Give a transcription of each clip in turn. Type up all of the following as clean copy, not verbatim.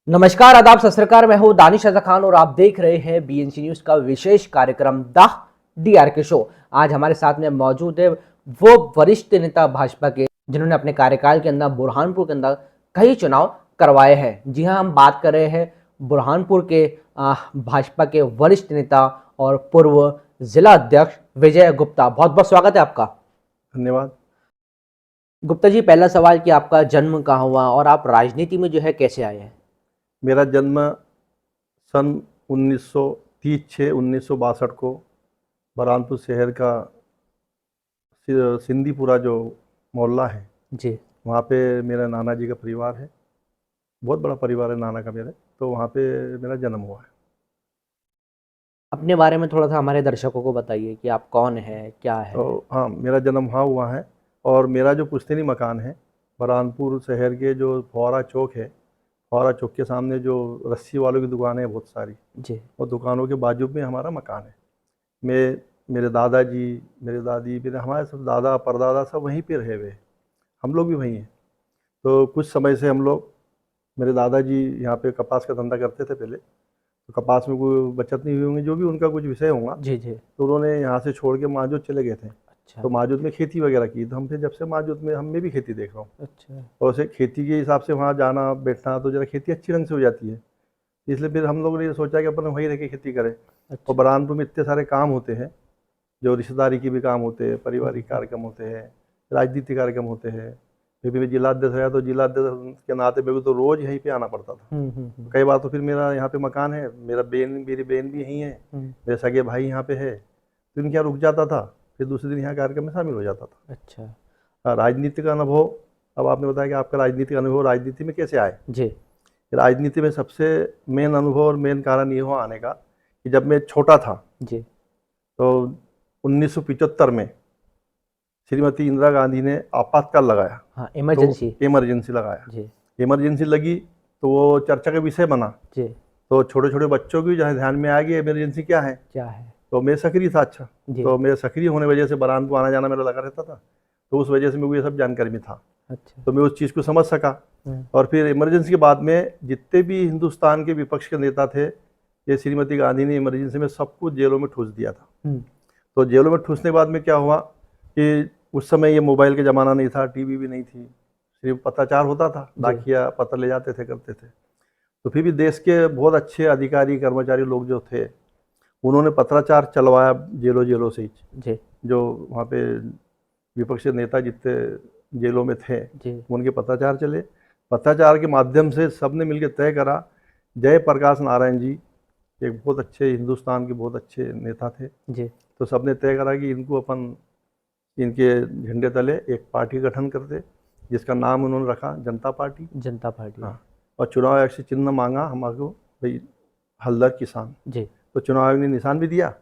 नमस्कार, आदाब, सत श्री अकाल। मैं हूं दानिश रजा खान और आप देख रहे हैं बीएनसी न्यूज का विशेष कार्यक्रम द डीआरके शो। आज हमारे साथ में मौजूद है वो वरिष्ठ नेता भाजपा के जिन्होंने अपने कार्यकाल के अंदर बुरहानपुर के अंदर कई चुनाव करवाए हैं। जी हां, हम बात कर रहे हैं बुरहानपुर के भाजपा के वरिष्ठ नेता और पूर्व जिला अध्यक्ष विजय गुप्ता। बहुत बहुत स्वागत है आपका। धन्यवाद। गुप्ता जी, पहला सवाल कि आपका जन्म कहाँ हुआ और आप राजनीति में जो है कैसे आए हैं? मेरा जन्म सन 1962 को बुरहानपुर शहर का सिंदीपुरा जो मोहल्ला है जी। वहाँ पे मेरा नाना जी का परिवार है। बहुत बड़ा परिवार है नाना का मेरे, तो वहाँ पे मेरा जन्म हुआ है। अपने बारे में थोड़ा सा हमारे दर्शकों को बताइए कि आप कौन हैं, क्या है? तो हाँ, मेरा जन्म वहाँ हुआ है और मेरा जो पुश्तैनी मकान है बुरहानपुर शहर के जो फौरा चौक है, फौरा चौक के सामने जो रस्सी वालों की दुकानें हैं बहुत सारी, जी। और दुकानों के बाजू में हमारा मकान है। मेरे दादाजी, मेरे दादी, मेरे हमारे सब दादा परदादा सब वहीं पे रहे हुए, हम लोग भी वहीं हैं। तो कुछ समय से हम लोग, मेरे दादाजी यहाँ पे कपास का धंधा करते थे पहले, तो कपास में कोई बचत नहीं हुई होंगी, जो भी उनका कुछ विषय होगा, जी जी। तो उन्होंने यहाँ से छोड़ के माजूद चले गए थे। अच्छा। तो माजूद में खेती वगैरह की, तो हम फिर जब से माजूद में हम भी खेती देख रहा हूँ। अच्छा। और उसे खेती के हिसाब से वहाँ जाना बैठना, तो जरा खेती अच्छी ढंग से हो जाती है, इसलिए फिर हम लोगों ने ये सोचा कि अपन वहीं रह के खेती करें। और अच्छा। बुरहानपुर में इतने सारे काम होते हैं, जो रिश्तेदारी के भी काम होते हैं, पारिवारिक कार्यक्रम होते हैं, राजनीतिक कार्यक्रम होते हैं। फिर भी मैं जिलाध्यक्ष रहा, तो जिलाध्यक्ष के नाते मेरे को तो रोज़ यहीं पे आना पड़ता था। कई बार तो फिर मेरा यहाँ पे मकान है, मेरी बहन भी यहीं है, मेरे सगे भाई यहाँ पे है, तो इनके यहाँ रुक जाता था, फिर दूसरे दिन यहाँ कार्यक्रम में शामिल हो जाता था। अच्छा। राजनीति का अनुभव, अब आपने बताया कि आपका राजनीतिक अनुभव राजनीति में कैसे आए। जी। राजनीति में सबसे मेन अनुभव और मेन कारण ये हुआ आने का कि जब मैं छोटा था, जी। तो 1975 में श्रीमती इंदिरा गांधी ने आपातकाल लगाया। हाँ, इमरजेंसी। तो इमरजेंसी लगाया। जी। इमरजेंसी लगी तो वो चर्चा का विषय बना। जी। तो छोटे छोटे बच्चों की जहाँ ध्यान में आ गया इमरजेंसी क्या है, क्या है? तो मैं सक्रिय था। अच्छा, जी। तो मेरे सक्रिय होने वजह से बुरहानपुर आना जाना मेरा लगा रहता था, तो उस वजह से मेरे को ये सब जानकारी में था। अच्छा। तो मैं उस चीज़ को समझ सका। और फिर इमरजेंसी के बाद में जितने भी हिंदुस्तान के विपक्ष के नेता थे, ये श्रीमती गांधी ने इमरजेंसी में सबको जेलों में ठूस दिया था। तो जेलों में ठूसने के बाद में क्या हुआ कि उस समय ये मोबाइल का ज़माना नहीं था, टीवी भी नहीं थी, सिर्फ पत्राचार होता था, डाकिया पत्र ले जाते थे, करते थे। तो फिर भी देश के बहुत अच्छे अधिकारी कर्मचारी लोग जो थे, उन्होंने पत्राचार चलवाया जेलों जेलों से ही। जो वहाँ पे विपक्ष के नेता जितने जेलों में थे, उनके पत्राचार चले। पत्राचार के माध्यम से सबने मिलकर तय करा, जयप्रकाश नारायण जी एक बहुत अच्छे हिंदुस्तान के बहुत अच्छे नेता थे जी, तो सबने तय करा कि इनको अपन इनके झंडे तले एक पार्टी का गठन करते, जिसका नाम उन्होंने रखा जनता पार्टी। जनता पार्टी, हाँ। और चुनाव आयोग से चिन्ह मांगा हमारे भाई हल्दर किसान जी, तो चुनाव आयोग ने निशान भी दिया।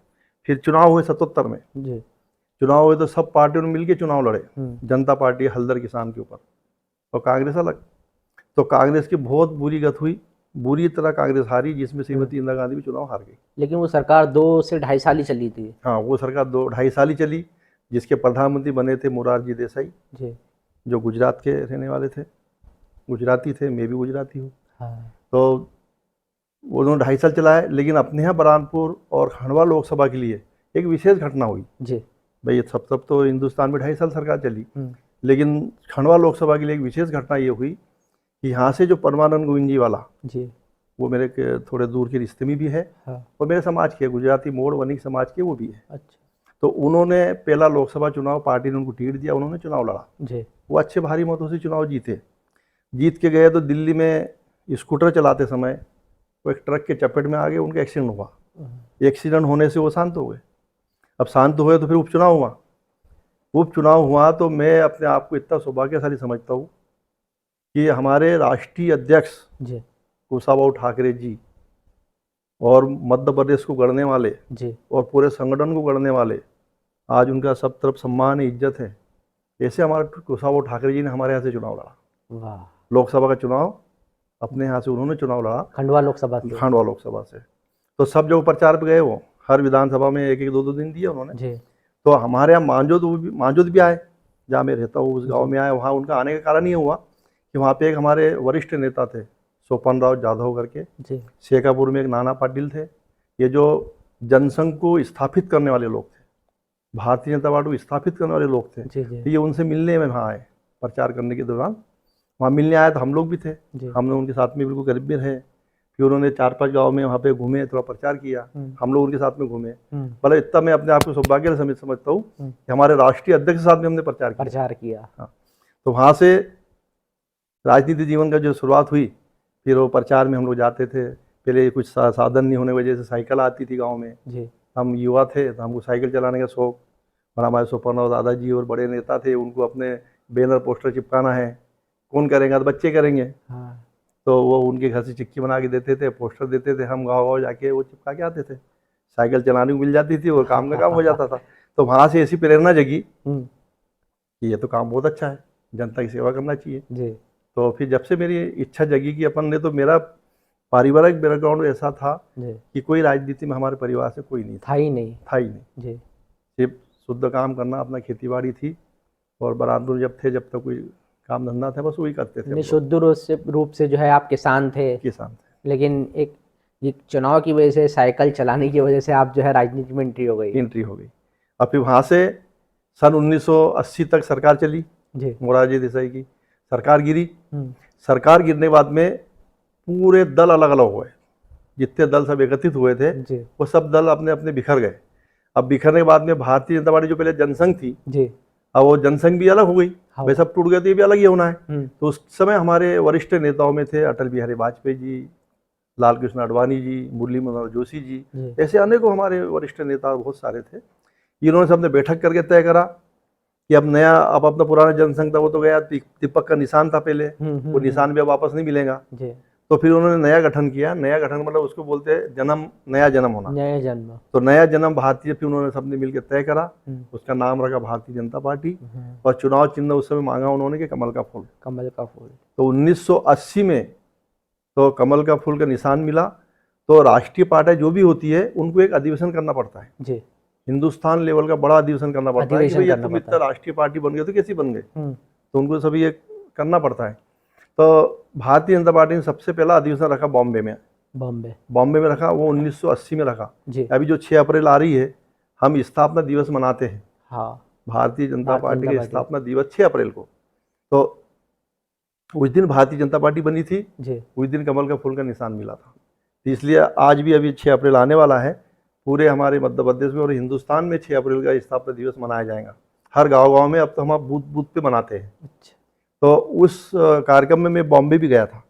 फिर चुनाव हुए 77 में जी, चुनाव हुए तो सब पार्टियों ने मिलकर चुनाव लड़े, जनता पार्टी हल्दर किसान के ऊपर और कांग्रेस अलग। तो कांग्रेस की बहुत बुरी गत हुई, बुरी तरह कांग्रेस हारी, जिसमें श्रीमती इंदिरा गांधी भी चुनाव हार गई। लेकिन वो सरकार 2 से 2.5 साल ही चली थी। हाँ, वो सरकार 2-2.5 साल ही चली, जिसके प्रधानमंत्री बने थे मोरारजी देसाई जी, जो गुजरात के रहने वाले थे, गुजराती थे, मैं भी गुजराती हूँ। हाँ। तो वो दोनों 2.5 साल चलाए, लेकिन अपने यहाँ बुरहानपुर और खंडवा लोकसभा के लिए एक विशेष घटना हुई जी। भाई सब तो हिंदुस्तान में 2.5 साल सरकार चली, लेकिन खंडवा लोकसभा के लिए एक विशेष घटना ये हुई कि यहाँ से जो परमानंद गोविंद जी वाला जी, वो मेरे के थोड़े दूर के रिश्ते में भी है। हाँ। और मेरे समाज के गुजराती मोड़ वणिक समाज के वो भी है। अच्छा। तो उन्होंने पहला लोकसभा चुनाव, पार्टी ने उनको टिकट दिया, उन्होंने चुनाव लड़ा जी, वो अच्छे भारी मतों से चुनाव जीते। जीत के गए तो दिल्ली में स्कूटर चलाते समय वो एक ट्रक के चपेट में आ गए, उनका एक्सीडेंट हुआ। एक्सीडेंट होने से वो शांत हो गए। अब शांत हुए तो फिर उपचुनाव हुआ। उपचुनाव हुआ तो मैं अपने आप को इतना सौभाग्यशाली समझता हूँ कि हमारे राष्ट्रीय अध्यक्ष जी कुशाभाऊ ठाकरे जी और मध्य प्रदेश को गढ़ने वाले जी और पूरे संगठन को गढ़ने वाले, आज उनका सब तरफ सम्मान इज्जत है। ऐसे हमारे कुशाभाऊ ठाकरे जी ने हमारे यहाँ से चुनाव लड़ा। वाह। लोकसभा का चुनाव अपने यहाँ से उन्होंने चुनाव लड़ा, खंडवा लोकसभा से। खंडवा लोकसभा से। तो सब जो प्रचार पे गए, वो हर विधानसभा में 1-1 2-2 दिन दिए उन्होंने जी। तो हमारे यहाँ मांजोद भी आए, जहाँ मैं रहता हूँ उस गाँव में आए। वहाँ उनका आने का कारण ये हुआ कि वहाँ पे एक हमारे वरिष्ठ नेता थे सोपन राव जाधव करके, जी शेखापुर में एक नाना पाटिल थे। ये जो जनसंघ को स्थापित करने वाले लोग थे, भारतीय जनता पार्टी को स्थापित करने वाले लोग थे। जी जी तो ये उनसे मिलने में वहाँ आए, प्रचार करने के दौरान वहाँ मिलने आए तो हम लोग भी थे, जी हमने उनके साथ में बिल्कुल करीब में रहे। फिर उन्होंने 4-5 गाँव में वहाँ पे घूमे, थोड़ा प्रचार किया, हम लोग उनके साथ में घूमे। मतलब इतना मैं अपने आप को सौभाग्य समझता हूँ कि हमारे राष्ट्रीय अध्यक्ष के साथ में हमने प्रचार किया। हाँ, तो वहाँ से राजनीति जीवन का जो शुरुआत हुई, फिर वो प्रचार में हम लोग जाते थे। पहले कुछ साधन नहीं होने की वजह से साइकिल आती थी गाँव में, जी हम युवा थे तो हमको साइकिल चलाने का शौक, और हमारे सोपन दादाजी और बड़े नेता थे, उनको अपने बैनर पोस्टर चिपकाना है, कौन करेगा तो बच्चे करेंगे। हाँ तो वो उनके घर से चिक्की बना के देते थे, पोस्टर देते थे, हम गाँव जाके वो चिपका के आते थे। साइकिल चलाने को मिल जाती थी और काम का काम हो जाता था। तो वहाँ से ऐसी प्रेरणा जगी कि ये तो काम बहुत अच्छा है, जनता की सेवा करना चाहिए जी। तो फिर जब से मेरी इच्छा जगी कि अपन ने, तो मेरा पारिवारिक बैकग्राउंड ऐसा था कि कोई राजनीति में हमारे परिवार से कोई नहीं था ही नहीं जी। सिर्फ शुद्ध काम करना, अपना खेती-बाड़ी थी, और बराबर जब तक कोई काम धंधा था बस वही करते थे। शुद्ध रूप से जो है आप किसान थे, लेकिन एक ये चुनाव की वजह से, साइकिल चलाने की वजह से आप जो है राजनीति में एंट्री हो गई। और फिर वहाँ से सन 1980 तक सरकार चली जी, मोरारजी देसाई की सरकार गिरी। सरकार गिरने के बाद में पूरे दल अलग अलग हुए, जितने दल सब एकत्रित हुए थे वो सब दल अपने अपने बिखर गए। अब बिखरने के बाद में भारतीय जनता पार्टी जो पहले जनसंघ थी जी, अब वो जनसंघ भी अलग हो गई, वे सब टूट गए, तो ये भी अलग ही होना है। तो उस समय हमारे वरिष्ठ नेताओं में थे अटल बिहारी वाजपेयी जी, लाल कृष्ण आडवाणी जी, मुरली मनोहर जोशी जी, ऐसे अनेकों हमारे वरिष्ठ नेता बहुत सारे थे। इन्होंने सबने बैठक करके तय करा कि अब नया, अब अपना पुराना जनसंघ था वो तो गया, दीपक का निशान था पहले, वो निशान भी अब वापस नहीं मिलेगा। तो फिर उन्होंने नया गठन किया। नया गठन मतलब उसको बोलते हैं जन्म, नया जन्म होना, नया जन्म। तो नया जन्म भारतीय, फिर उन्होंने सबने मिलकर तय करा, उसका नाम रखा भारतीय जनता पार्टी, और चुनाव चिन्ह उस समय मांगा उन्होंने कि कमल का फूल। तो 1980 में तो कमल का फूल का निशान मिला। तो राष्ट्रीय पार्टी जो भी होती है उनको एक अधिवेशन करना पड़ता है जी, हिंदुस्तान लेवल का बड़ा अधिवेशन करना पड़ता है कि भैया तुम इतना राष्ट्रीय पार्टी बन गए तो कैसी बन गए, तो उनको सभी ये करना पड़ता है। तो भारतीय जनता पार्टी ने सबसे पहला अधिवेशन रखा बॉम्बे में रखा, वो 1980 में रखा जी। अभी जो 6 अप्रैल आ रही है, हम स्थापना दिवस मनाते हैं। हाँ, भारतीय जनता पार्टी का स्थापना दिवस 6 अप्रैल को। तो उस दिन भारतीय जनता पार्टी बनी थी जी, उस दिन कमल का फूल का निशान मिला था। इसलिए आज भी अभी 6 अप्रैल आने वाला है, पूरे हमारे मध्य प्रदेश में और हिंदुस्तान में 6 अप्रैल का स्थापना दिवस मनाया जाएगा। हर गाँव में अब तो हम बूथ बूथ पे मनाते हैं। तो उस कार्यक्रम में मैं बॉम्बे भी गया था।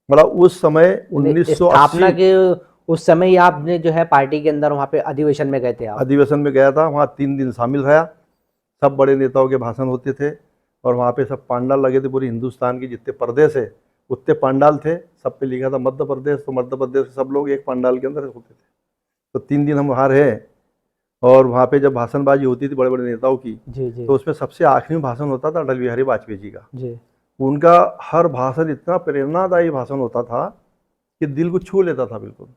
मतलब उस समय 1980 के उस समय ही आपने जो है पार्टी के अंदर वहाँ पे अधिवेशन में गए थे आप? अधिवेशन में गया था, वहाँ 3 दिन शामिल रहा। सब बड़े नेताओं के भाषण होते थे, और वहाँ पे सब पंडाल लगे थे। पूरे हिंदुस्तान की जितने प्रदेश है उतने पंडाल थे, सब पे लिखा था मध्य प्रदेश, तो मध्य प्रदेश सब लोग एक पंडाल के अंदर होते थे। तो 3 दिन हम वहाँ रहे, और वहाँ पे जब भाषणबाजी होती थी बड़े बड़े नेताओं की जी, तो उसमें सबसे आखिरी में भाषण होता था अटल बिहारी वाजपेयी जी का जी। उनका हर भाषण इतना प्रेरणादायी भाषण होता था कि दिल को छू लेता था बिल्कुल।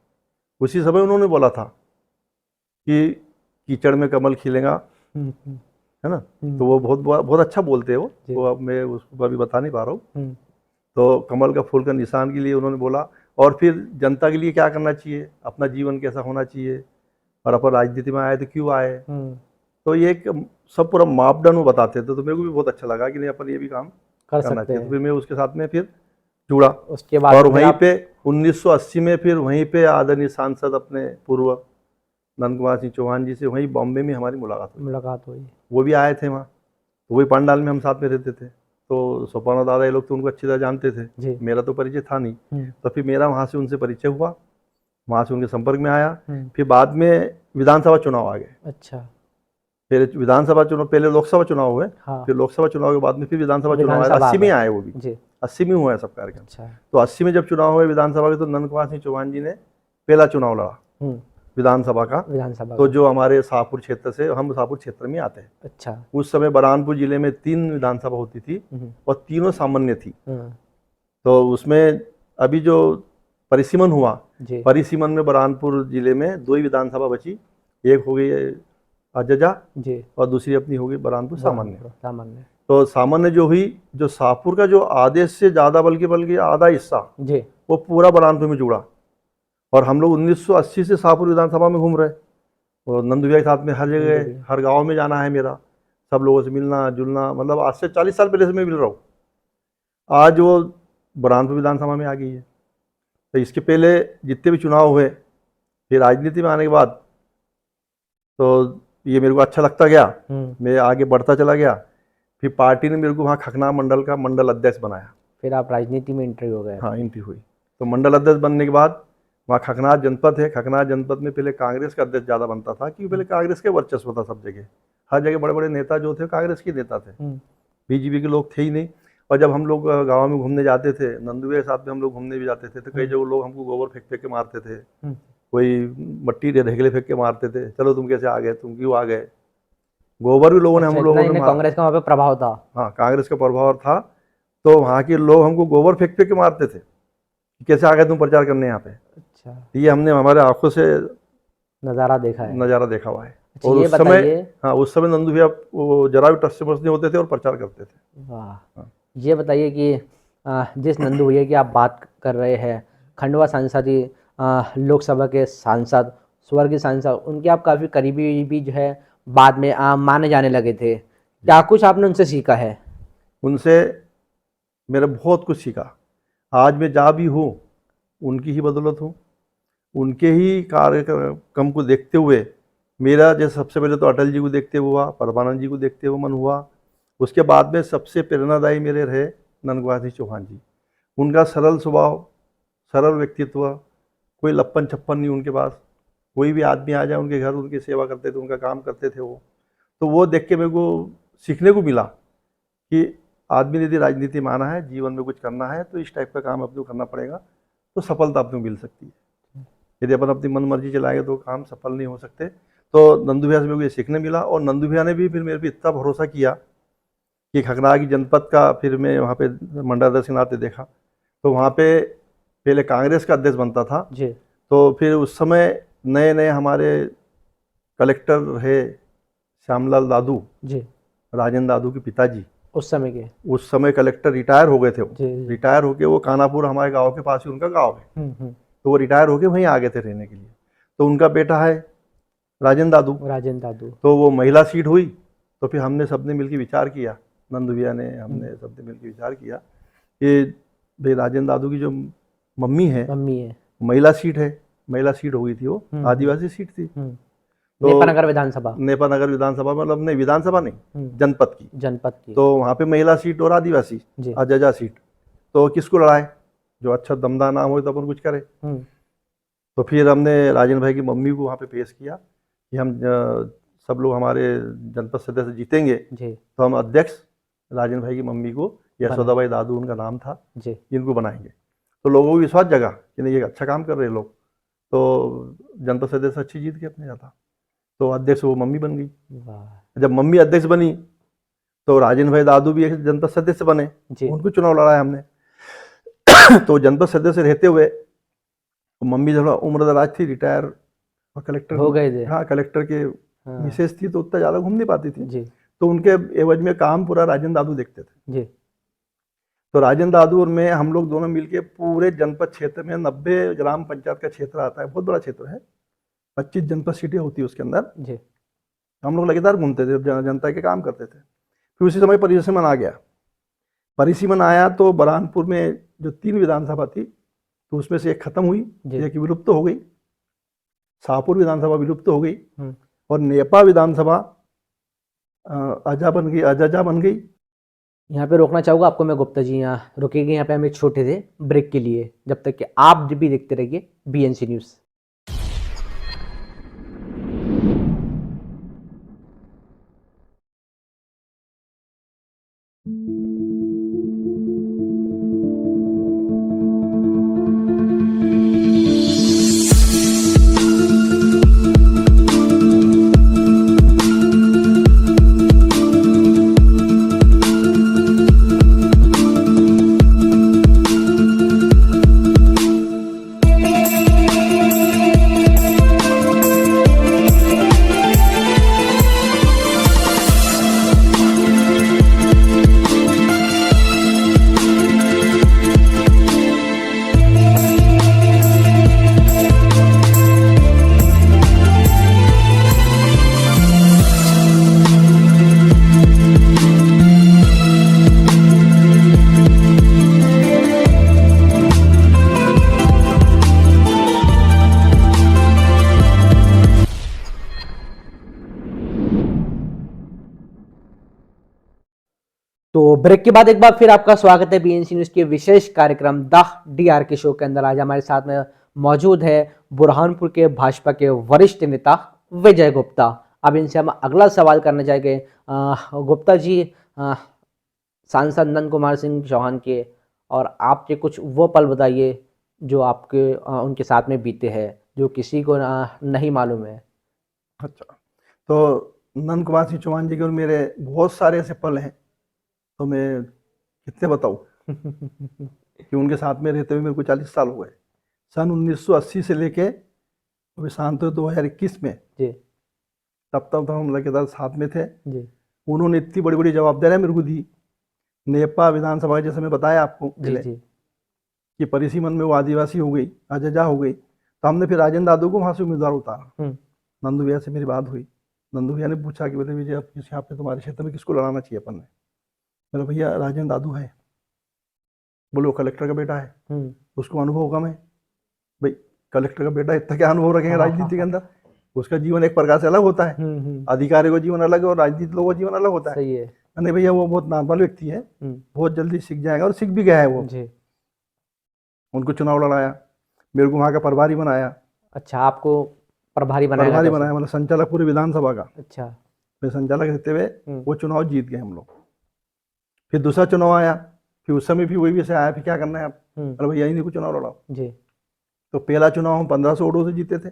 उसी समय उन्होंने बोला था कि कीचड़ में कमल खिलेगा, है ना, तो वो बहुत अच्छा बोलते हैं वो अब मैं उसको अभी बता नहीं पा रहा हूँ। तो कमल का फूल का निशान के लिए उन्होंने बोला, और फिर जनता के लिए क्या करना चाहिए, अपना जीवन कैसा होना चाहिए, और अपन राजनीति में आए तो क्यों आए। तो ये एक सब पूरा मापदंड वो बताते थे। तो मेरे को भी बहुत अच्छा लगा कि नहीं अपन ये भी काम करना चाहिए। तो फिर मैं उसके साथ में फिर जुड़ा। उसके बाद और वहीं पे 1980 में फिर वहीं पे आदरणीय सांसद अपने पूर्व नंद कुमार सिंह चौहान जी से वहीं बॉम्बे में हमारी मुलाकात हुई। वो भी आए थे वहाँ, तो वही पंडाल में हम साथ में रहते थे। तो सोपाना दादा ये लोग तो उनको अच्छी तरह जानते थे, मेरा तो परिचय था नहीं। तो फिर मेरा वहाँ से उनसे परिचय हुआ, वहाँ से उनके संपर्क में आया। फिर बाद में विधानसभा चुनाव आ गए। अच्छा, पहले विधानसभा चुनाव, पहले लोकसभा चुनाव हुए। हाँ। फिर लोकसभा चुनाव के बाद में फिर विधानसभा चुनाव आया। 80 में आए वो भी 80 में हुआ है सब कार्यक्रम। अच्छा। तो 80 में जब चुनाव हुए विधानसभा के, तो नंद कुमार सिंह चौहान जी ने पहला चुनाव लड़ा विधानसभा का। तो जो हमारे शाहपुर क्षेत्र से, हम शाहपुर क्षेत्र में आते हैं। अच्छा। उस समय बरहानपुर जिले में 3 विधानसभा होती थी और तीनों सामान्य थी। तो उसमें अभी जो परिसीमन हुआ, परिसीमन में बरहानपुर जिले में 2 ही विधानसभा बची, एक हो गई अजजा जी, और दूसरी अपनी हो गई बरहानपुर सामान्य। तो सामान्य जो हुई, जो शाहपुर का जो आधे से ज़्यादा बल्कि आधा हिस्सा जी वो पूरा बुरहानपुर में जुड़ा। और हम लोग 1980 से शाहपुर विधानसभा में घूम रहे, और नंदू भैया के साथ में हर जगह हर गांव में जाना है मेरा, सब लोगों से मिलना जुलना, मतलब आज से 40 साल पहले से मैं मिल रहा हूँ। आज वो बुरहानपुर विधानसभा में आ गई है। तो इसके पहले जितने भी चुनाव हुए, फिर राजनीति में आने के बाद तो ये मेरे को अच्छा लगता गया, मैं आगे बढ़ता चला गया। फिर पार्टी ने मेरे को वहाँ खकना मंडल का मंडल अध्यक्ष बनाया। फिर आप राजनीति में एंट्री हो गए? हाँ, एंट्री हुई। तो मंडल अध्यक्ष बनने के बाद वहाँ खकनार जनपद है, खकनार जनपद में पहले कांग्रेस का अध्यक्ष ज़्यादा बनता था, क्योंकि पहले कांग्रेस के वर्चस्व था सब जगह, हर जगह बड़े बड़े नेता जो थे कांग्रेस के नेता थे, बीजेपी के लोग थे ही नहीं। और जब हम लोग गाँव में घूमने जाते थे, नंदू के साथ में हम लोग घूमने भी जाते थे, तो कई जगह लोग हमको गोबर फेंक फेंक के मारते थे, कोई मट्टी ढेकले फेंक के मारते थे, चलो तुम कैसे आ गए, तुम क्यों आ गए। गोबर भी लोगों ने हम लोगों ने, कांग्रेस का वहाँ पे प्रभाव था। हाँ, कांग्रेस का प्रभाव था, तो वहाँ के लोग हमको गोबर फेंक फेंक के मारते थे, कैसे आ गए तुम प्रचार करने यहाँ पे। अच्छा, ये हमने हमारे आंखों से नज़ारा देखा है, नज़ारा देखा हुआ है। अच्छा, और उस समय, हाँ, उस समय नंदू भैया वो जरा भी टस से मस नहीं होते थे और प्रचार करते थे। वाह। हाँ। ये बताइए कि जिस नंदू भैया की आप बात कर रहे हैं, खंडवा सांसद ही, लोकसभा के सांसद, स्वर्गीय सांसद, उनके आप काफ़ी करीबी भी जो है बाद में माने जाने लगे थे। क्या कुछ आपने उनसे सीखा है? उनसे मेरा बहुत कुछ सीखा। आज मैं जहाँ भी हूँ उनकी ही बदौलत हूँ, उनके ही कार्यक्रम को देखते हुए मेरा, जैसे सबसे पहले तो अटल जी को देखते हुआ, परमानंद जी को देखते हुए मन हुआ। उसके बाद में सबसे प्रेरणादायी मेरे रहे नंदकुमार सिंह चौहान जी। उनका सरल स्वभाव, सरल व्यक्तित्व, कोई लप्पन छप्पन नहीं उनके पास। कोई भी आदमी आ जाए उनके घर, उनकी सेवा करते थे, उनका काम करते थे वो। तो वो देख के मेरे को सीखने को मिला कि आदमी ने यदि राजनीति माना है, जीवन में कुछ करना है, तो इस टाइप का काम अपने को करना पड़ेगा, तो सफलता अपने को मिल सकती है। यदि अपन अपनी मन मर्जी चलाएंगे तो काम सफल नहीं हो सकते। तो नंदू भैया से मेरे को ये सीखने मिला। और नंदू भैया ने भी फिर मेरे पे इतना भरोसा किया कि खकनार की जनपद का, फिर मैं वहाँ पे मंडल अध्यक्ष के नाते देखा, तो वहाँ पे पहले कांग्रेस का अध्यक्ष बनता था जी। तो फिर उस समय नए नए हमारे कलेक्टर रहे श्यामलाल दादू जी, राजेंद्र दादू के पिताजी, उस समय कलेक्टर रिटायर हो गए थे। वो रिटायर होके वो कानापुर हमारे गांव के पास ही उनका गांव है, तो वो रिटायर होके वहीं आ गए थे रहने के लिए। तो उनका बेटा है राजेंद्र दादू, तो वो महिला सीट हुई। तो फिर हमने सबने मिलकर विचार किया, नंदू भैया ने, हमने सबने मिलकर विचार किया कि भाई राजेंद्र दादू की जो मम्मी है महिला सीट है, महिला सीट हो गई थी, वो आदिवासी सीट थी। तो नेपानगर विधानसभा मतलब नहीं, विधानसभा नहीं, जनपद की। तो वहाँ पे महिला सीट और आदिवासी अजजा सीट, तो किसको लड़ाए, जो अच्छा दमदार नाम हो तो अपन कुछ करें। तो फिर हमने राजेंद्र भाई की मम्मी को वहाँ पे पेश किया कि हम सब लोग हमारे जनपद सदस्य जीतेंगे, तो हम अध्यक्ष राजेंद्र भाई की मम्मी को, यशोदाबाई दादू उनका नाम था, इनको बनाएंगे। तो लोगों को विश्वास जगा कि नहीं ये अच्छा काम कर रहे लोग, तो जनपद सदस्य अच्छी जीत के अपने जाता। तो अध्यक्ष वो मम्मी बन गई। जब मम्मी अध्यक्ष बनी तो राजेंद्र भाई दादू भी एक जनपद सदस्य बने, उनको चुनाव लड़ाया हमने। तो जनपद सदस्य रहते हुए मम्मी थोड़ा उम्रदराज थी, रिटायर और कलेक्टर हो गए थे। हाँ, कलेक्टर के विशेष थी, तो उतना ज़्यादा घूम नहीं पाती थी। तो उनके एवज में काम पूरा राजेंद्र दादू देखते थे। तो राजेंद्र दादू और मैं, हम लोग दोनों मिलके पूरे जनपद क्षेत्र में 90 ग्राम पंचायत का क्षेत्र आता है, बहुत बड़ा क्षेत्र है, 25 जनपद सीटें होती है उसके अंदर। हम लोग लगातार घूमते थे, जनता के काम करते थे। फिर उसी समय परिसीमन आ गया। परिसीमन आया तो बुरहानपुर में जो 3 विधानसभा थी, तो उसमें से एक खत्म हुई, एक विलुप्त हो गई, शाहपुर विधानसभा विलुप्त हो गई, और नेपा विधानसभा अजजा बन गई। यहाँ पे रोकना चाहूँगा आपको मैं गुप्ता जी, यहाँ रुकेंगे यहाँ पे हम एक छोटे से ब्रेक के लिए, जब तक कि आप भी देखते रहिए BNC न्यूज़। तो ब्रेक के बाद एक बार फिर आपका स्वागत है बीएनसी न्यूज के विशेष कार्यक्रम द डीआरके शो के अंदर। आज हमारे साथ में मौजूद है बुरहानपुर के भाजपा के वरिष्ठ नेता विजय गुप्ता। अब इनसे हम अगला सवाल करना चाहेंगे। गुप्ता जी, सांसद नंद कुमार सिंह चौहान के और आपके कुछ वो पल बताइए जो आपके उनके साथ में बीते हैं, जो किसी को नहीं मालूम है। अच्छा, तो नंद कुमार सिंह चौहान जी के और मेरे बहुत सारे ऐसे पल हैं, तो मैं कितने बताऊं कि उनके साथ में रहते हुए मेरे को 40 साल हो गए। सन 1980 से लेके अभी शांत 2021 में जी तब तो हम लगातार साथ में थे जी उन्होंने इतनी बड़ी बड़ी जवाबदारियां मेरे को दी। नेपा विधानसभा जैसे मैं बताया आपको जी पहले जी कि परिसीमन में वो आदिवासी हो गई, अजजा हो गई, तो हमने फिर राजेंद्र दादू को वहां से उम्मीदवार उतारा। नंदू भैया से मेरी बात हुई। नंदू भैया ने पूछा कि बोले विजय अब किस यहाँ पे तुम्हारे क्षेत्र में किसको लड़ाना चाहिए अपन ने। मेरा भैया राजेंद्र दादू है। बोले वो कलेक्टर का बेटा है, उसको अनुभव कम है। भाई कलेक्टर का बेटा इतना क्या अनुभव रखेंगे राजनीति के अंदर। उसका जीवन एक प्रकार से अलग होता है, अधिकारी का जीवन अलग है और राजनीति लोगों का जीवन अलग होता है। सही है। नहीं भैया वो बहुत नॉर्मल व्यक्ति है, बहुत जल्दी सीख जाएगा और सीख भी गया है वो जी। उनको चुनाव लड़ाया, मेरे को वहाँ का प्रभारी बनाया। अच्छा, आपको प्रभारी बनाया? प्रभारी बनाया मतलब संचालक पूरे विधानसभा का। अच्छा। मैं संचालक रहते हुए वो चुनाव जीत गए हम लोग। फिर दूसरा चुनाव आया, फिर उस समय भी वही विषय आया, फिर क्या करना है आप, अरे भैया इन्हीं को चुनाव लड़ाओ जी। तो पहला चुनाव हम 1500 वोटों से जीते थे।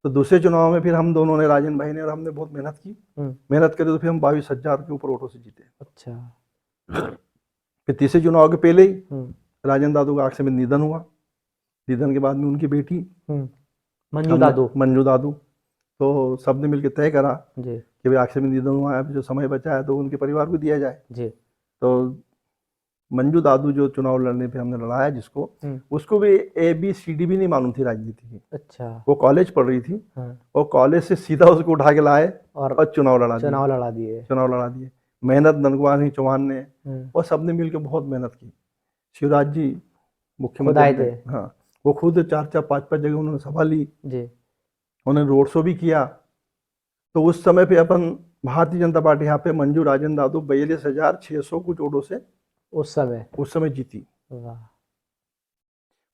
तो दूसरे चुनाव में फिर हम दोनों ने, राजन भाई ने और हमने बहुत मेहनत की, मेहनत करी तो फिर हम 22,000 के ऊपर वोटों से जीते। अच्छा। फिर तीसरे चुनाव के पहले ही राजेंद्र दादू का आखिर में निधन हुआ। निधन के बाद में उनकी बेटी मंजू दादू, तो सबने मिलकर तय करा जी कि भाई आखिर में निधन हुआ है, जो समय बचा है तो उनके परिवार को दिया जाए जी। तो मंजू दादू जो चुनाव लड़ने पे हमने लड़ाया जिसको, उसको भी ABCD भी नहीं मालूम थी राजनीति की। अच्छा। वो कॉलेज पढ़ रही थी और कॉलेज से सीधा उसको उठा के लाए और चुनाव लड़ा दिए। मेहनत नंद कुमार सिंह चौहान ने और सबने मिलकर बहुत मेहनत की। शिवराज जी मुख्यमंत्री, हाँ, वो खुद 4-4, 5-5 जगह उन्होंने सभा ली जी, उन्होंने रोड शो भी किया। तो उस समय पे अपन भारतीय जनता पार्टी यहाँ पे मंजू राजेंद्र दादू 42,600 कुछ वोटों से उस समय जीती।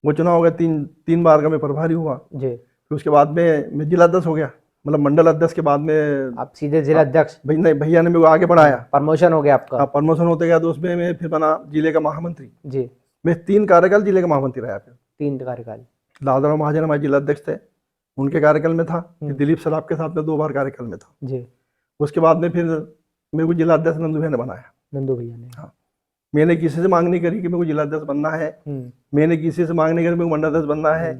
वो चुनाव हो गया, तीन बार का मैं प्रभारी हुआ जी। फिर उसके बाद में मैं जिला अध्यक्ष हो गया, मतलब मंडल अध्यक्ष के बाद में आप सीधे जिला अध्यक्ष। भैया ने मेरे को आगे बढ़ाया, प्रमोशन हो गया आपका। हाँ, प्रमोशन होते गया तो उसमें मैं फिर बना जिले का महामंत्री जी। मैं 3 कार्यकाल जिले का महामंत्री रहा। फिर 3 कार्यकाल दादरा महाजन हमारे जिला अध्यक्ष थे, उनके कार्यकाल में था। दिलीप सराफ के साथ में 2 बार कार्यकाल में था जी। उसके बाद में फिर मेरे को जिला अध्यक्ष नंदू भैया ने बनाया। नंदू भैया ने, हाँ। मैंने किसी से मांग नहीं करी कि मेरे को जिला अध्यक्ष बनना है, मैंने किसी से मांग नहीं करी मेरे को मंडल अध्यक्ष बनना है,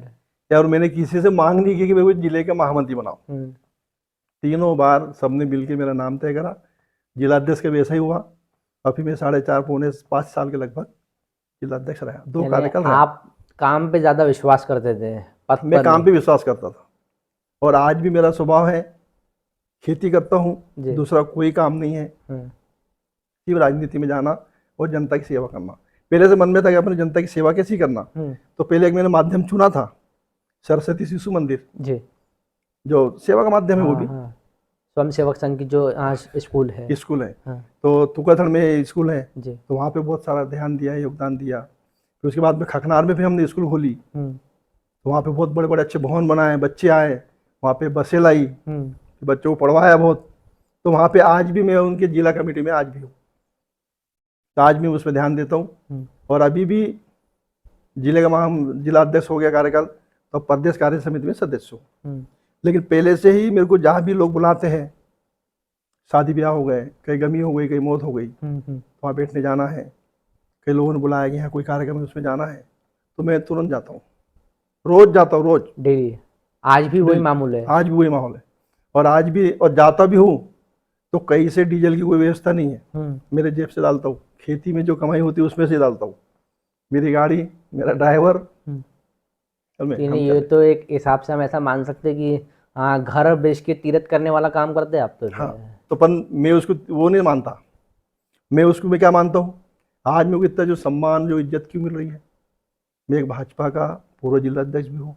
या और मैंने किसी से मांग नहीं की कि मेरे को जिले का महामंत्री बनाओ। 3 बार सबने मिलकर मेरा नाम तय करा, जिला अध्यक्ष का वैसा ही हुआ। और फिर मैं 4.5-5 साल के लगभग जिला अध्यक्ष रहा, 2 कार्यकाल रहा। आप काम पे ज्यादा विश्वास करते थे? मैं काम पे विश्वास करता था और आज भी मेरा स्वभाव है, खेती करता हूँ, दूसरा कोई काम नहीं है, सिर्फ राजनीति में जाना और जनता की सेवा करना। पहले से मन में था कि अपने जनता की सेवा कैसी करना। तो पहले एक मैंने माध्यम चुना था, सरस्वती शिशु मंदिर जी, जो सेवा का माध्यम है। वो भी स्वयं सेवक संघ की जो स्कूल है तो तुकाथड़ में स्कूल है जी। तो वहाँ पे बहुत सारा ध्यान दिया, योगदान दिया। फिर उसके बाद में खखनार में भी हमने स्कूल खोली, तो वहाँ पे बहुत बड़े बड़े अच्छे भवन बनाए, बच्चे आए, वहाँ पे बसें लाई, बच्चों को पढ़वाया बहुत। तो वहाँ पे आज भी मैं उनके जिला कमेटी में आज भी हूँ, तो आज भी उस पर ध्यान देता हूँ। और अभी भी जिले का जिला अध्यक्ष हो गया कार्यकाल, तो प्रदेश कार्य समिति में सदस्य हूँ। लेकिन पहले से ही मेरे को जहाँ भी लोग बुलाते हैं, शादी ब्याह हो गए, कहीं गमी हो गई, कहीं मौत हो गई, तो वहाँ बैठने जाना है, कई लोगों ने बुलाया कि यहाँ कोई कार्यक्रम है उसमें जाना है, तो मैं तुरंत जाता हूँ, रोज जाता हूँ, रोज डेली। आज भी वही मामूल है? आज भी वही माहौल है। और आज भी, और जाता भी हूँ तो कहीं से डीजल की कोई व्यवस्था नहीं है, मेरे जेब से डालता हूँ, खेती में जो कमाई होती है उसमें से डालता हूँ, मेरी गाड़ी, मेरा ड्राइवर। ये तो एक हिसाब से हम ऐसा मान सकते हैं कि हाँ, घर बेच के तीरथ करने वाला काम करते हैं आप तो। हाँ, तो मैं उसको वो नहीं मानता। मैं क्या मानता हूँ, आज मेरे को इतना जो सम्मान, जो इज्जत क्यों मिल रही है। मैं एक भाजपा का पूर्व जिला अध्यक्ष भी हूँ,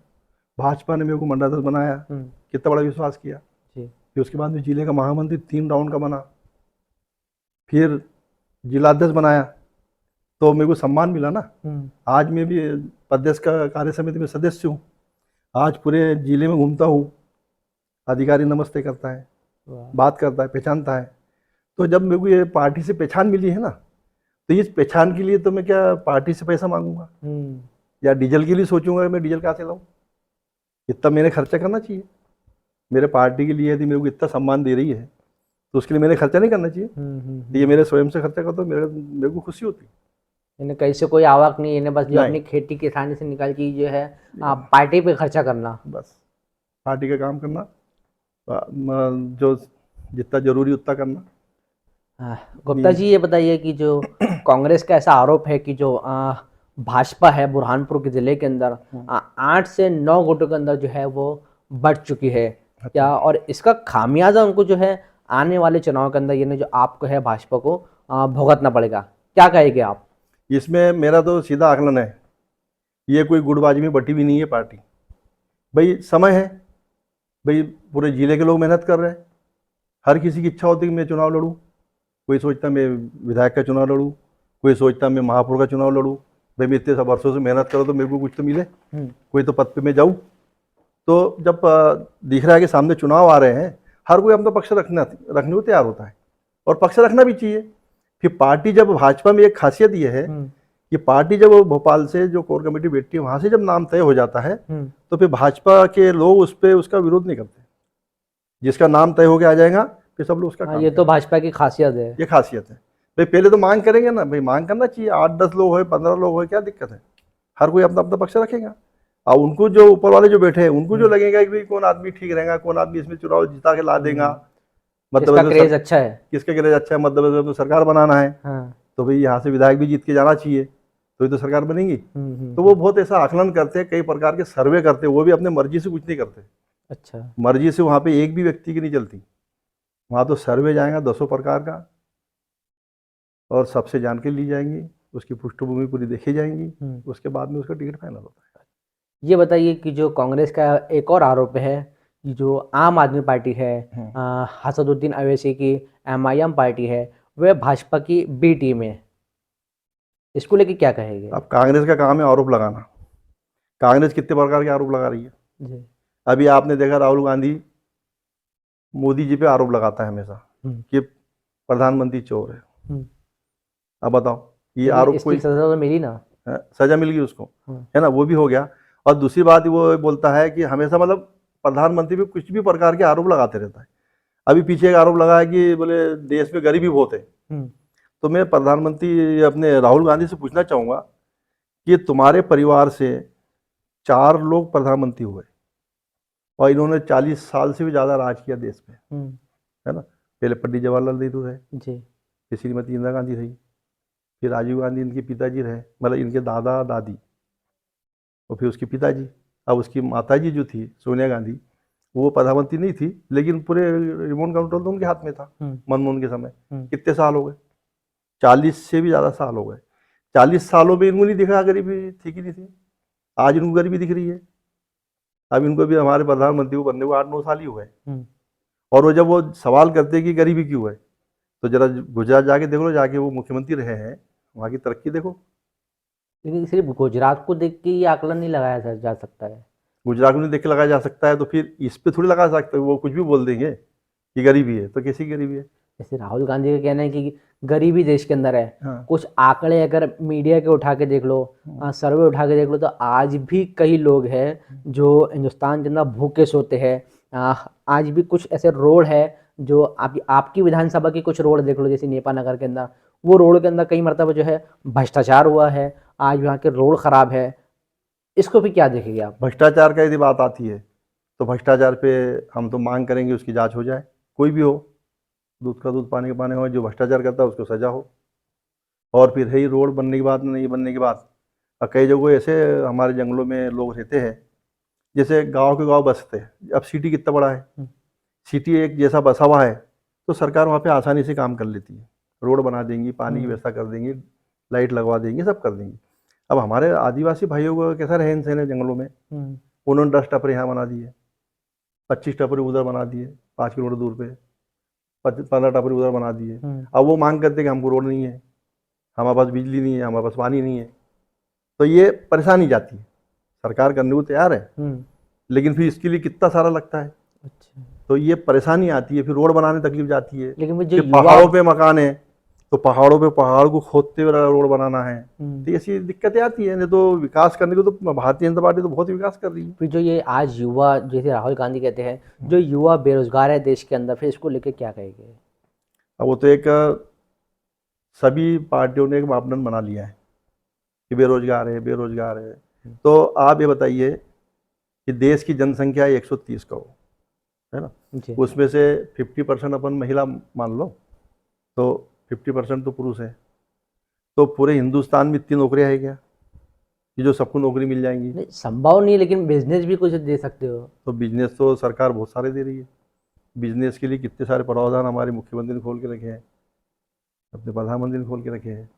भाजपा ने मेरे को मंडल अध्यक्ष बनाया, कितना बड़ा विश्वास किया। फिर उसके बाद में जिले का महामंत्री 3 राउंड का बना, फिर जिलाध्यक्ष बनाया तो मेरे को सम्मान मिला ना। आज मैं भी प्रदेश का कार्य समिति में सदस्य हूँ। आज पूरे जिले में घूमता हूँ, अधिकारी नमस्ते करता है, बात करता है, पहचानता है। तो जब मेरे को ये पार्टी से पहचान मिली है ना, तो इस पहचान के लिए तो मैं क्या पार्टी से पैसा मांगूंगा या डीजल के लिए सोचूंगा कि मैं डीजल कहाँ से लाऊं? इतना मैंने खर्चा करना चाहिए। मेरे पार्टी के लिए यदि मेरे को इतना सम्मान दे रही है तो उसके लिए मैंने खर्चा नहीं करना चाहिए। तो ये मेरे स्वयं से खर्चा करता, मेरे को खुशी होती। इन्हें कहीं से कोई आवक नहीं, इन्हें बस जो नहीं। अपनी खेती किसानी से निकल के जो है पार्टी पे खर्चा करना, बस पार्टी का काम करना, जो जितना जरूरी उतना करना। गुप्ता जी ये बताइए कि जो कांग्रेस का ऐसा आरोप है कि जो भाजपा है बुरहानपुर के जिले के अंदर 8 से 9 गुटों के अंदर जो है वो बढ़ चुकी है क्या, और इसका खामियाजा उनको जो है आने वाले चुनाव के अंदर ये जो आपको है भाजपा को भुगतना पड़ेगा, क्या कहेंगे आप? इसमें मेरा तो सीधा आकलन है, ये कोई गुटबाजी में बटी भी नहीं है पार्टी। भाई समय है, भाई पूरे जिले के लोग मेहनत कर रहे हैं, हर किसी की इच्छा होती है कि मैं चुनाव लड़ूं। कोई सोचता मैं विधायक का चुनाव लड़ूं, कोई सोचता मैं महापौर का चुनाव लड़ूं। भाई मैं इतने सब वर्षों से मेहनत करो तो मेरे को कुछ तो मिले, कोई तो पद पे मैं जाऊँ। तो जब दिख रहा है कि सामने चुनाव आ रहे हैं, हर कोई अपना पक्ष रखने को तैयार होता है, और पक्ष रखना भी चाहिए। फिर पार्टी जब भाजपा में एक खासियत ये है कि पार्टी जब भोपाल से जो कोर कमेटी बैठती है वहां से जब नाम तय हो जाता है तो फिर भाजपा के लोग उस पर उसका विरोध नहीं करते। जिसका नाम तय होकर आ जाएगा फिर सब लोग उसका काम ये तो भाजपा की खासियत है। ये खासियत है। भाई पहले तो मांग करेंगे ना, भाई मांग करना चाहिए। 8-10 लोग हो, 15 लोग हो, क्या दिक्कत है? हर कोई अपना अपना पक्ष रखेगा। और उनको जो ऊपर वाले जो बैठे हैं उनको जो लगेगा कि भाई कौन आदमी ठीक रहेगा, कौन आदमी इसमें चुनाव जिता के ला देगा, किसका क्रेज अच्छा है, किसका क्रेज अच्छा है, मध्य प्रदेश में तो सरकार बनाना है। तो भाई यहाँ से विधायक भी जीत के जाना चाहिए, तो ये तो सरकार बनेगी। तो वो बहुत ऐसा आकलन करते हैं, कई प्रकार के सर्वे करते हैं, वो भी अपने मर्जी से कुछ नहीं करते। अच्छा, मर्जी से वहाँ पे एक भी व्यक्ति की नहीं चलती, वहाँ तो सर्वे जाएगा 200 प्रकार का, और सबसे जानकारी ली जाएंगी, उसकी पृष्ठभूमि पूरी देखी जाएंगी, उसके बाद में उसका टिकट फाइनल होता है। ये बताइए कि जो कांग्रेस का एक और आरोप है कि जो आम आदमी पार्टी है, हसदुद्दीन अवैसी की MIM पार्टी है, वह भाजपा की B टीम है, इसको लेके क्या कहेंगे? अब कांग्रेस का काम है आरोप लगाना। कांग्रेस कितने प्रकार के आरोप लगा रही है जी। अभी आपने देखा, राहुल गांधी मोदी जी पे आरोप लगाता है हमेशा कि प्रधानमंत्री चोर है। अब बताओ, ये आरोप कोई सजा तो मिली ना? सजा मिल गई उसको, है ना, वो भी हो गया। और दूसरी बात वो बोलता है कि हमेशा मतलब प्रधानमंत्री पे कुछ भी प्रकार के आरोप लगाते रहता है। अभी पीछे एक आरोप लगा है कि बोले देश में गरीबी बहुत है। तो मैं प्रधानमंत्री अपने राहुल गांधी से पूछना चाहूंगा कि तुम्हारे परिवार से 4 लोग प्रधानमंत्री हुए और इन्होंने 40 साल से भी ज्यादा राज किया देश में, है ना। पहले पंडित जवाहरलाल नेहरू रहे जी, फिर श्रीमती इंदिरा गांधी रही, फिर राजीव गांधी इनके पिताजी रहे, मतलब इनके दादा दादी, और फिर उसके पिताजी। अब उसकी माताजी जो थी सोनिया गांधी, वो प्रधानमंत्री नहीं थी, लेकिन पूरे रिमोट कंट्रोल तो उनके हाथ में था मनमोहन के समय। कितने साल हो गए? 40 से भी ज्यादा साल हो गए। 40 सालों में इनको नहीं दिखा गरीबी थी कि नहीं थी? आज इनको गरीबी दिख रही है। अब इनको भी हमारे प्रधानमंत्री को बनने को 8-9 साल ही हुए, और वो जब वो सवाल करते हैं कि गरीबी क्यों है, तो जरा गुजरात जाके देख लो, जाके वो मुख्यमंत्री रहे हैं, वहाँ की तरक्की देखो। लेकिन सिर्फ गुजरात को देख के ये आकलन नहीं लगाया जा सकता है। गुजरात को नहीं देख के लगाया जा सकता है तो फिर इस पे थोड़ी लगा सकते हैं। वो कुछ भी बोल देंगे कि गरीबी है, तो कैसी गरीबी है? जैसे राहुल गांधी का कहना है कि गरीबी देश के अंदर है। कुछ आंकड़े अगर मीडिया के उठा के देख लो, सर्वे उठा के देख लो, तो आज भी कई लोग हैं जो हिंदुस्तान के अंदर भूखे सोते हैं। आज भी कुछ ऐसे रोड है जो आपकी विधानसभा की कुछ रोड देख लो, जैसे नेपा नगर के अंदर, वो रोड के अंदर कई मरतबा जो है भ्रष्टाचार हुआ है, आज वहाँ के रोड खराब है। इसको भी क्या देखेंगे आप? भ्रष्टाचार का यदि बात आती है तो भ्रष्टाचार पे हम तो मांग करेंगे उसकी जांच हो जाए। कोई भी हो, दूध का दूध पानी का पानी हो, जो भ्रष्टाचार करता है उसको सजा हो। और फिर है ही रोड बनने की बात, नहीं बनने की बात, कई जगह ऐसे हमारे जंगलों में लोग रहते हैं, जैसे गांव के गांव बसते हैं। अब सिटी कितना बड़ा है, सिटी एक जैसा बसा हुआ है, तो सरकार वहाँ पे आसानी से काम कर लेती है, रोड बना देंगी, पानी की व्यवस्था कर देंगी, लाइट लगवा देंगी, सब कर देंगी। अब हमारे आदिवासी भाइयों को कैसा रहन सहन है जंगलों में, उन्होंने 10 टपरे यहाँ बना दिए, 25 टपरे उधर बना दिए, 5 किलोमीटर दूर पे 15 टपरे उधर बना दिए। अब वो मांग करते कि हमको रोड नहीं है, हमारे पास बिजली नहीं है, हमारे पास पानी नहीं है। तो ये परेशानी जाती है, सरकार करने को तैयार है, लेकिन फिर इसके लिए कितना सारा लगता है। अच्छा। तो ये परेशानी आती है, फिर रोड बनाने तकलीफ जाती है। लेकिन वो जो फिर पहाड़ों पे मकान है, तो पहाड़ों पे पहाड़ को खोदते हुए रोड बनाना है, तो ऐसी दिक्कतें आती है। नहीं तो विकास करने को तो भारतीय जनता पार्टी तो बहुत विकास कर रही है। फिर जो ये आज युवा, जैसे राहुल गांधी कहते हैं, जो युवा बेरोजगार है देश के अंदर, फिर इसको लेके क्या कहेंगे? अब वो तो एक सभी पार्टियों ने एक मापदंड बना लिया है कि बेरोजगार है, बेरोजगार है। तो आप ये बताइए कि देश की जनसंख्या 130 करोड़ है ना, उसमें से 50% अपन महिला मान लो, तो 50% तो पुरुष है। तो पूरे हिंदुस्तान में इतनी नौकरियां है क्या कि जो सबको नौकरी मिल जाएंगी? नहीं, संभव नहीं, लेकिन बिजनेस भी कुछ दे सकते हो। तो बिजनेस तो सरकार बहुत सारे दे रही है। बिजनेस के लिए कितने सारे प्रावधान हमारे मुख्यमंत्री ने खोल के रखे हैं, अपने प्रधानमंत्री ने खोल के रखे हैं।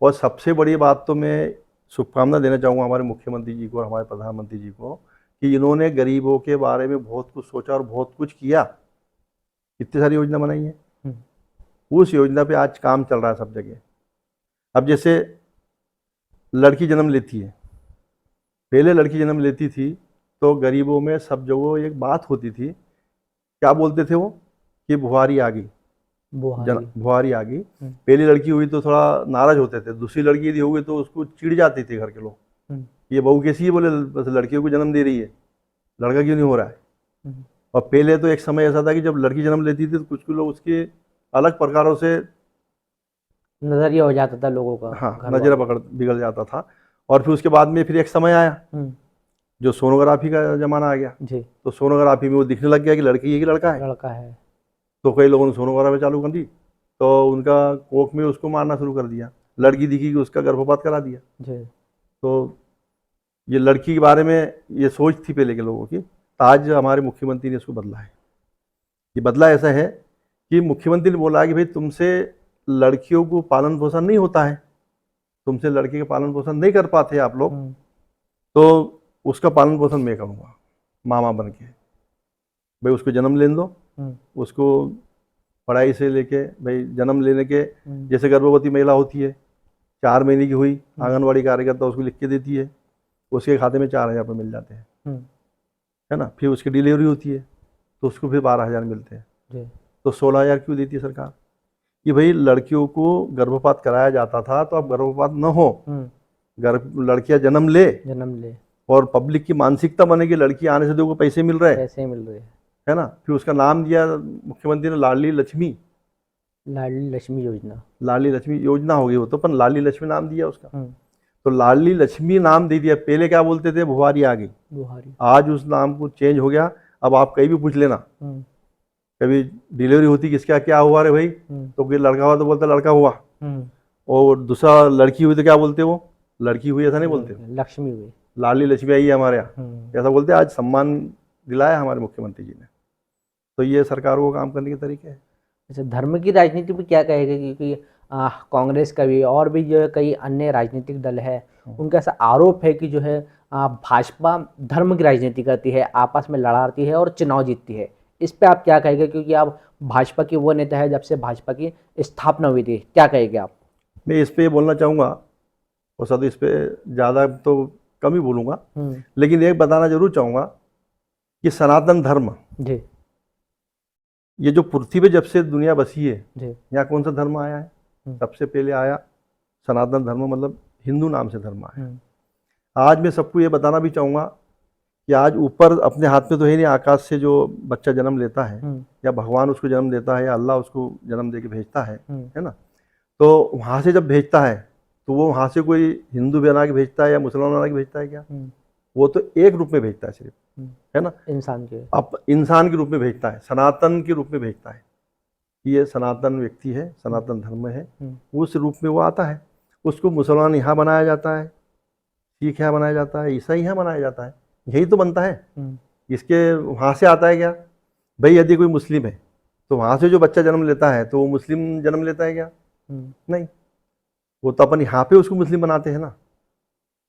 और सबसे बड़ी बात तो मैं शुभकामना देना चाहूँगा हमारे मुख्यमंत्री जी को और हमारे प्रधानमंत्री जी को कि इन्होंने गरीबों के बारे में बहुत कुछ सोचा और बहुत कुछ किया। इतनी सारी योजना बनाई है, उस योजना पे आज काम चल रहा है सब जगह। अब जैसे लड़की जन्म लेती है, पहले लड़की जन्म लेती थी तो गरीबों में सब जगह एक बात होती थी, क्या बोलते थे वो, कि बुहारी आ गई, बुहारी आ गई। पहली लड़की हुई तो थोड़ा नाराज होते थे, दूसरी लड़की यदि हो गई तो उसको चिढ़ जाती थी घर के लोग, ये बहू कैसी है, बोले बस लड़कियों को जन्म दे रही है, लड़का क्यों नहीं हो रहा है। और पहले तो एक समय ऐसा था कि जब लड़की जन्म लेती थी तो कुछ लोग उसके अलग प्रकारों से नजरिया हो जाता था लोगों का। हाँ, नजरिया बिगड़ जाता था। और फिर उसके बाद में फिर एक समय आया जो सोनोग्राफी का जमाना आ गया जी। तो सोनोग्राफी में वो दिखने लग गया कि लड़की है कि लड़का है। तो कई लोगों ने सोनोग्राफी चालू कर दी, तो उनका कोख में उसको मारना शुरू कर दिया। लड़की दिखी कि उसका गर्भपात करा दिया जी। तो ये लड़की के बारे में ये सोच थी पहले के लोगों की, तो आज हमारे मुख्यमंत्री ने इसको बदला है। ये बदला ऐसा है कि मुख्यमंत्री ने बोला कि भाई तुमसे लड़कियों को पालन पोषण नहीं होता है, तुमसे लड़की का पालन पोषण नहीं कर पाते आप लोग, तो उसका पालन पोषण मैं करूँगा मामा बन के। भाई उसको जन्म लेने दो, उसको पढ़ाई से लेके भाई जन्म लेने के, जैसे गर्भवती महिला होती है 4 महीने की हुई, आंगनवाड़ी कार्यकर्ता उसको लिख के देती है, उसके खाते में 4,000 रुपये मिल जाते हैं, है ना। फिर उसकी डिलीवरी होती है तो उसको फिर 12,000 मिलते हैं। तो 16,000 क्यों देती है सरकार? कि भाई लड़कियों को गर्भपात कराया जाता था तो अब गर्भपात न हो, लड़कियां जन्म ले और पब्लिक की मानसिकता बने कि लड़की आने से देखो पैसे मिल रहे है ना। फिर उसका नाम दिया मुख्यमंत्री ने लाडली लक्ष्मी योजना हो गई वो तो, पर लाडली लक्ष्मी नाम दिया उसका। तो लाडली लक्ष्मी नाम दे दिया। पहले क्या बोलते थे, बुहारी आ गई, आज उस नाम को चेंज हो गया। अब आप कहीं भी पूछ लेना, कभी डिलीवरी होती किसका क्या हुआ रे भाई, तो कोई लड़का हुआ तो बोलता लड़का हुआ, और दूसरा लड़की हुई तो क्या बोलते वो, लड़की हुई, ऐसा नहीं बोलते, लक्ष्मी हुई, लाडली लक्ष्मी आई है हमारे यहाँ, ऐसा बोलते। आज सम्मान दिलाया हमारे मुख्यमंत्री जी ने। तो ये सरकारों को काम करने के तरीके हैं। अच्छा, धर्म की राजनीति में क्या कहेगा? क्योंकि कांग्रेस का भी और भी जो है कई अन्य राजनीतिक दल है, उनका ऐसा आरोप है कि जो है भाजपा धर्म की राजनीति करती है, आपस में लड़ाती है और चुनाव जीतती है। इस पे आप क्या कहेंगे? क्योंकि आप भाजपा की वो नेता है जब से भाजपा की स्थापना हुई थी, क्या कहेंगे आप? मैं इस पे बोलना चाहूँगा, और सर इस पे ज़्यादा तो कम ही बोलूँगा, लेकिन एक बताना जरूर चाहूँगा कि सनातन धर्म जी, ये जो पृथ्वी पे जब से दुनिया बसी है, यहाँ कौन सा धर्म आया है? सबसे पहले आया सनातन धर्म, मतलब हिंदू नाम से धर्म आया। आज मैं सबको ये बताना भी चाहूँगा कि आज ऊपर अपने हाथ में तो है नहीं, आकाश से जो बच्चा जन्म लेता है या भगवान उसको जन्म देता है या अल्लाह उसको जन्म दे के भेजता है ना, तो वहाँ से जब भेजता है तो वो वहाँ से कोई हिंदू बना के भेजता है या मुसलमान बना के भेजता है क्या? वो तो एक रूप में भेजता है सिर्फ, है ना, इंसान के रूप में भेजता है, सनातन के रूप में भेजता है। ये सनातन व्यक्ति है, सनातन धर्म है, उस रूप में वो आता है। उसको मुसलमान यहाँ बनाया जाता है, सिख यहाँ बनाया जाता है, ईसाई यहाँ बनाया जाता है, यही तो बनता है। इसके वहाँ से आता है क्या? भाई यदि कोई मुस्लिम है तो वहाँ से जो बच्चा जन्म लेता है तो वो मुस्लिम जन्म लेता है क्या? नहीं, वो तो अपन यहाँ पे उसको मुस्लिम बनाते हैं ना।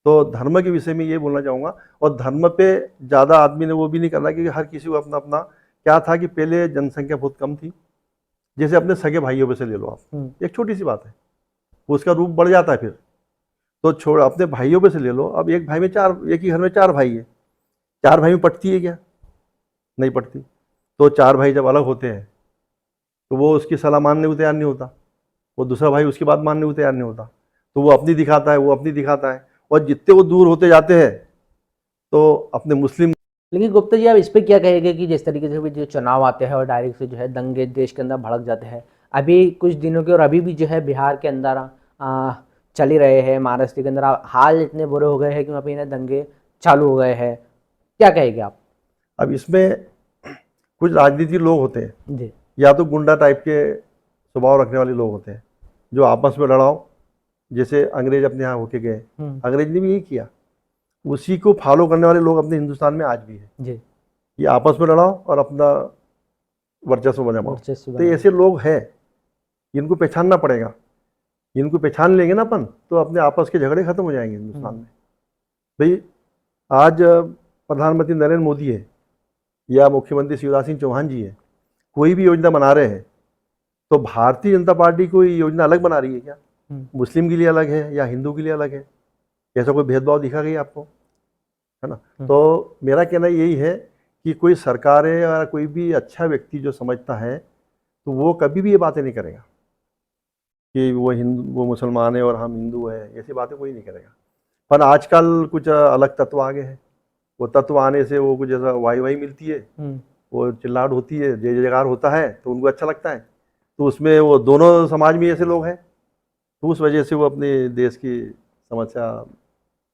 तो धर्म के विषय में ये बोलना चाहूँगा, और धर्म पे ज़्यादा आदमी ने वो भी नहीं करना, क्योंकि हर किसी को अपना अपना क्या था कि पहले जनसंख्या बहुत कम थी। जैसे अपने सगे भाइयों पे से ले लो आप, एक छोटी सी बात है, उसका रूप बढ़ जाता है फिर। तो छोड़, अपने भाइयों पे से ले लो, अब एक भाई में चार, एक ही घर में चार भाई है, चार भाई में पटती है क्या? नहीं पटती। तो चार भाई जब अलग होते हैं तो वो उसकी सलाह मानने को तैयार नहीं होता, वो दूसरा भाई उसकी बात मानने को तैयार नहीं होता, तो वो अपनी दिखाता है, वो अपनी दिखाता है, और जितने वो दूर होते जाते हैं तो अपने मुस्लिम। लेकिन गुप्ता जी, आप इस पे क्या कहेंगे कि जिस तरीके से भी जो चुनाव आते हैं और डायरेक्ट से जो है दंगे देश के अंदर भड़क जाते हैं, अभी कुछ दिनों के और अभी भी जो है बिहार के अंदर चल ही रहे हैं, महाराष्ट्र के अंदर हाल इतने बुरे हो गए हैं कि वहाँ पे इन्हें दंगे चालू हो गए हैं, क्या कहेंगे आप? अब इसमें कुछ राजनीतिक लोग होते हैं, जी। या तो गुंडा टाइप के स्वभाव रखने वाले लोग होते हैं जो आपस में लड़ाओ, जैसे अंग्रेज अपने यहाँ होके गए, अंग्रेज ने भी यही किया, उसी को फॉलो करने वाले लोग अपने हिंदुस्तान में आज भी है जी। कि आपस में लड़ाओ और अपना वर्चस्व बनाओ। तो ऐसे लोग हैं, इनको पहचानना पड़ेगा, इनको पहचान लेंगे ना अपन तो अपने आपस के झगड़े खत्म हो जाएंगे हिंदुस्तान में। भाई आज प्रधानमंत्री नरेंद्र मोदी है या मुख्यमंत्री शिवराज सिंह चौहान जी है, कोई भी योजना बना रहे हैं तो भारतीय जनता पार्टी कोई योजना अलग बना रही है क्या? मुस्लिम के लिए अलग है या हिंदू के लिए अलग है? ऐसा कोई भेदभाव दिखा गया आपको? है ना? तो मेरा कहना यही है कि कोई सरकारें या कोई भी अच्छा व्यक्ति जो समझता है तो वो कभी भी ये बातें नहीं करेगा कि वो मुसलमान है और हम हिंदू हैं, ऐसी बातें कोई नहीं करेगा। पर आजकल कुछ अलग तत्व आ गए हैं, वो तत्व आने से वो कुछ ऐसा वाई मिलती है, वो चिल्लाहट होती है, जय जयकार होता है तो उनको अच्छा लगता है, तो उसमें वो दोनों समाज में ऐसे लोग हैं, तो उस वजह से वो अपने देश की समस्या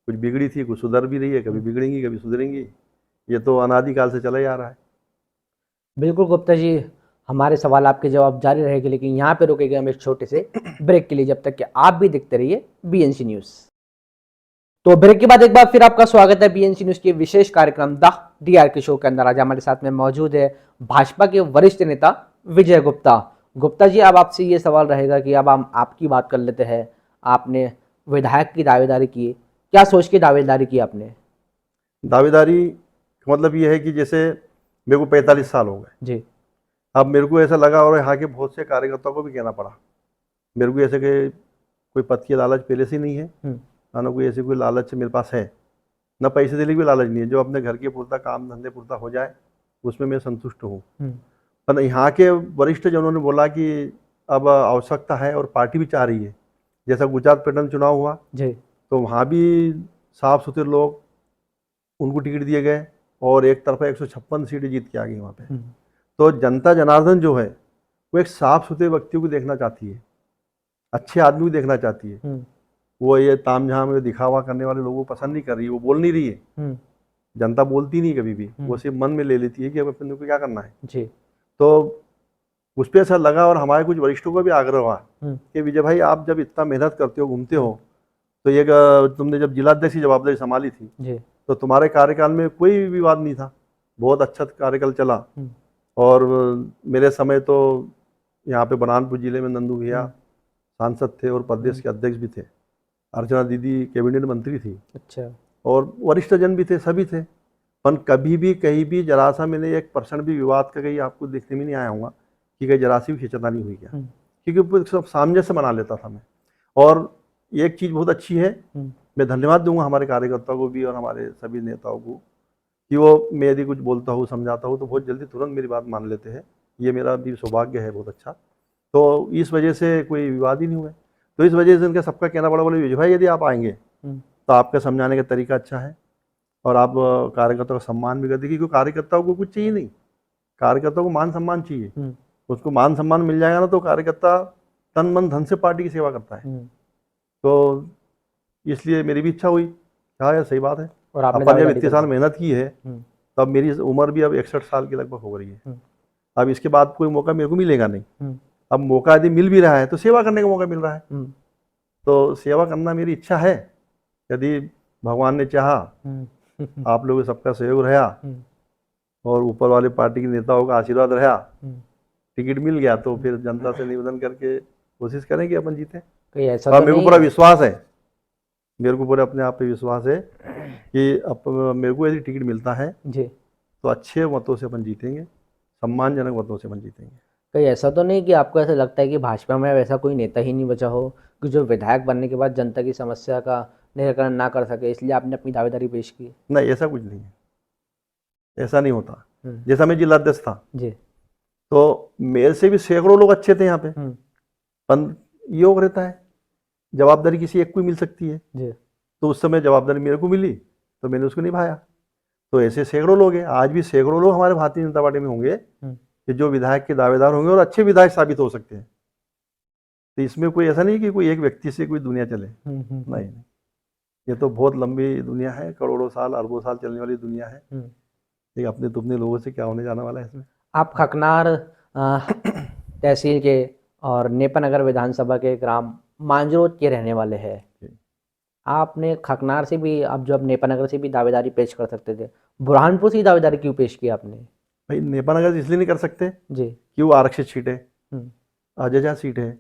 कुछ बिगड़ी थी, कुछ सुधर भी रही है, कभी बिगड़ेंगी कभी सुधरेंगी, ये तो अनादिकाल से चला ही आ रहा है। बिल्कुल गुप्ता जी, हमारे सवाल आपके जवाब जारी रहेंगे, लेकिन यहाँ पे रुकेंगे हम एक छोटे से ब्रेक के लिए, जब तक कि आप भी देखते रहिए बीएनसी न्यूज़। तो ब्रेक के बाद एक बार फिर आपका स्वागत है बीएनसी न्यूज़ के विशेष कार्यक्रम द डीआरके शो के अंदर। आज हमारे साथ में मौजूद है भाजपा के वरिष्ठ नेता विजय गुप्ता। गुप्ता जी, अब आपसे ये सवाल रहेगा कि अब हम आपकी बात कर लेते हैं। आपने विधायक की दावेदारी की, क्या सोच के दावेदारी की आपने? दावेदारी का मतलब ये है कि जैसे मेरे को 45 साल हो गए जी। अब मेरे को ऐसा लगा, और यहाँ के बहुत से कार्यकर्ताओं को भी कहना पड़ा, मेरे को ऐसे कि कोई पद की लालच पहले से नहीं है, ना कोई ऐसी कोई लालच मेरे पास है, ना पैसे देने की भी लालच नहीं है, जो अपने घर के पुरता काम धंधे पुरता हो जाए उसमें मैं संतुष्ट हूँ। पर यहाँ के वरिष्ठ जनों ने बोला कि अब आवश्यकता है और पार्टी भी चाह रही है, जैसा गुजरात पैटर्न चुनाव हुआ जी, तो वहाँ भी साफ सुथरे लोग उनको टिकट दिए गए और एक तरफा 156 सीटें जीत के आ गई वहाँ पे। तो जनता जनार्दन जो है वो एक साफ सुथरे व्यक्ति को देखना चाहती है, अच्छे आदमी को देखना चाहती है, वो ये तामझाम में दिखावा करने वाले लोगों को पसंद नहीं कर रही है, वो बोल नहीं रही है। जनता बोलती नहीं कभी भी, वो सिर्फ मन में ले लेती है कि अब अपने को क्या करना है जी। तो उस पर ऐसा लगा, और हमारे कुछ वरिष्ठों को भी आग्रह हुआ कि विजय भाई, आप जब इतना मेहनत करते हो, घूमते हो, तो ये तुमने जब जिलाध्यक्ष की जवाबदारी संभाली थी जी, तो तुम्हारे कार्यकाल में कोई विवाद नहीं था, बहुत अच्छा कार्यकाल चला। और मेरे समय तो यहाँ पे बरहानपुर जिले में नंदू भैया सांसद थे और प्रदेश के अध्यक्ष भी थे, अर्चना दीदी कैबिनेट मंत्री थी, अच्छा, और वरिष्ठ जन भी थे, सभी थे। पर कभी भी कहीं भी जरा सा मैंने 1% भी विवाद का कहीं आपको देखने में नहीं आया होगा कि कहीं जरा सी भी खिंचतानी हुई क्या, क्योंकि सब सामने से बना लेता था मैं। और एक चीज़ बहुत अच्छी है, मैं धन्यवाद दूंगा हमारे कार्यकर्ताओं को भी और हमारे सभी नेताओं को कि वो, मैं यदि कुछ बोलता हूँ समझाता हूँ तो बहुत जल्दी तुरंत मेरी बात मान लेते हैं, ये मेरा भी सौभाग्य है बहुत अच्छा। तो इस वजह से कोई विवाद ही नहीं हुए, तो इस वजह से उनका सबका कहना पड़ा, बोले विजय भाई यदि आप आएंगे तो आपका समझाने का तरीका अच्छा है और आप कार्यकर्ताओं का सम्मान भी करते, क्योंकि कार्यकर्ताओं को कुछ चाहिए नहीं, कार्यकर्ताओं को मान सम्मान चाहिए, उसको मान सम्मान मिल जाएगा ना तो कार्यकर्ता तन मन धन से पार्टी की सेवा करता है। तो इसलिए मेरी भी इच्छा हुई, हाँ यार सही बात है, और अपन जब इतने साल मेहनत की है तब मेरी उम्र भी अब 61 साल की लगभग हो रही है, अब इसके बाद कोई मौका मेरे को मिलेगा नहीं, अब मौका यदि मिल भी रहा है तो सेवा करने का मौका मिल रहा है, तो सेवा करना मेरी इच्छा है, यदि भगवान ने चाहा, आप लोगों सबका सहयोग रहा और ऊपर वाले पार्टी के नेताओं का आशीर्वाद रहा, टिकट मिल गया तो फिर जनता से निवेदन करके कोशिश करेंगे अपन जीते। ऐसा तो मेरे को पूरा विश्वास है, मेरे को पूरे अपने आप पे विश्वास है कि अब मेरे को यदि टिकट मिलता है जी तो अच्छे मतों से अपन जीतेंगे, सम्मानजनक मतों से अपन जीतेंगे। कहीं ऐसा तो नहीं कि आपको ऐसा लगता है कि भाजपा में वैसा कोई नेता ही नहीं बचा हो कि जो विधायक बनने के बाद जनता की समस्या का निराकरण ना कर सके, इसलिए आपने अपनी दावेदारी पेश की? नहीं, ऐसा कुछ नहीं है, ऐसा नहीं होता। हम्म, जैसा मैं जिलाध्यक्ष था जी। तो मेरे से भी सैकड़ों लोग अच्छे थे यहाँ पे। पर योग रहता है, जवाबदारी किसी एक को ही मिल सकती है। जी। तो उस समय जवाबदारी मेरे को मिली तो मैंने उसको निभाया। तो ऐसे सैकड़ों लोग हैं, आज भी सैकड़ों लोग हमारे भारतीय जनता पार्टी में होंगे कि जो विधायक के दावेदार होंगे और अच्छे विधायक साबित हो सकते हैं। तो इसमें कोई ऐसा नहीं कि कोई एक व्यक्ति से कोई दुनिया चले, नहीं, ये तो बहुत लंबी दुनिया है, करोड़ों साल अरबों साल चलने वाली दुनिया है। ये अपने तुमने लोगों से क्या होने जाने वाला है इसमें। आप खकनार तहसील के और नेपानगर विधानसभा के ग्राम मांजरोद के रहने वाले हैं। आपने खकनार से भी, अब जो अब नेपानगर से भी दावेदारी पेश कर सकते थे, बुरहानपुर से ही दावेदारी क्यों पेश की आपने? भाई नेपानगर इसलिए नहीं कर सकते जी। कि वो आरक्षित सीट है, हम्म, अजजा सीट है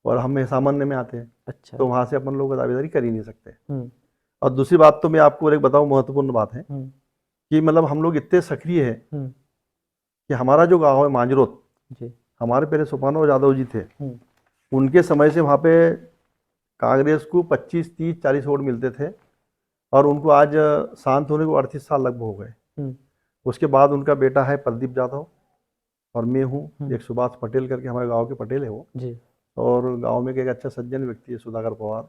और हम सामान्य में आते हैं, अच्छा। तो वहाँ से अपन लोग दावेदारी कर ही नहीं सकते। और दूसरी बात तो मैं आपको एक बताऊं, महत्वपूर्ण बात है कि मतलब हम लोग इतने सक्रिय है कि हमारा जो गांव है मांजरोद, हमारे पहले सुपानो यादव जी थे, उनके समय से वहाँ पे कांग्रेस को 25, 30, 40 वोट मिलते थे और उनको आज शांत होने को 38 साल लगभग हो गए। उसके बाद उनका बेटा है प्रदीप यादव और मैं हूँ, एक सुभाष पटेल करके हमारे गांव के पटेल है वो जी। और गांव में एक अच्छा सज्जन व्यक्ति है सुधाकर पवार,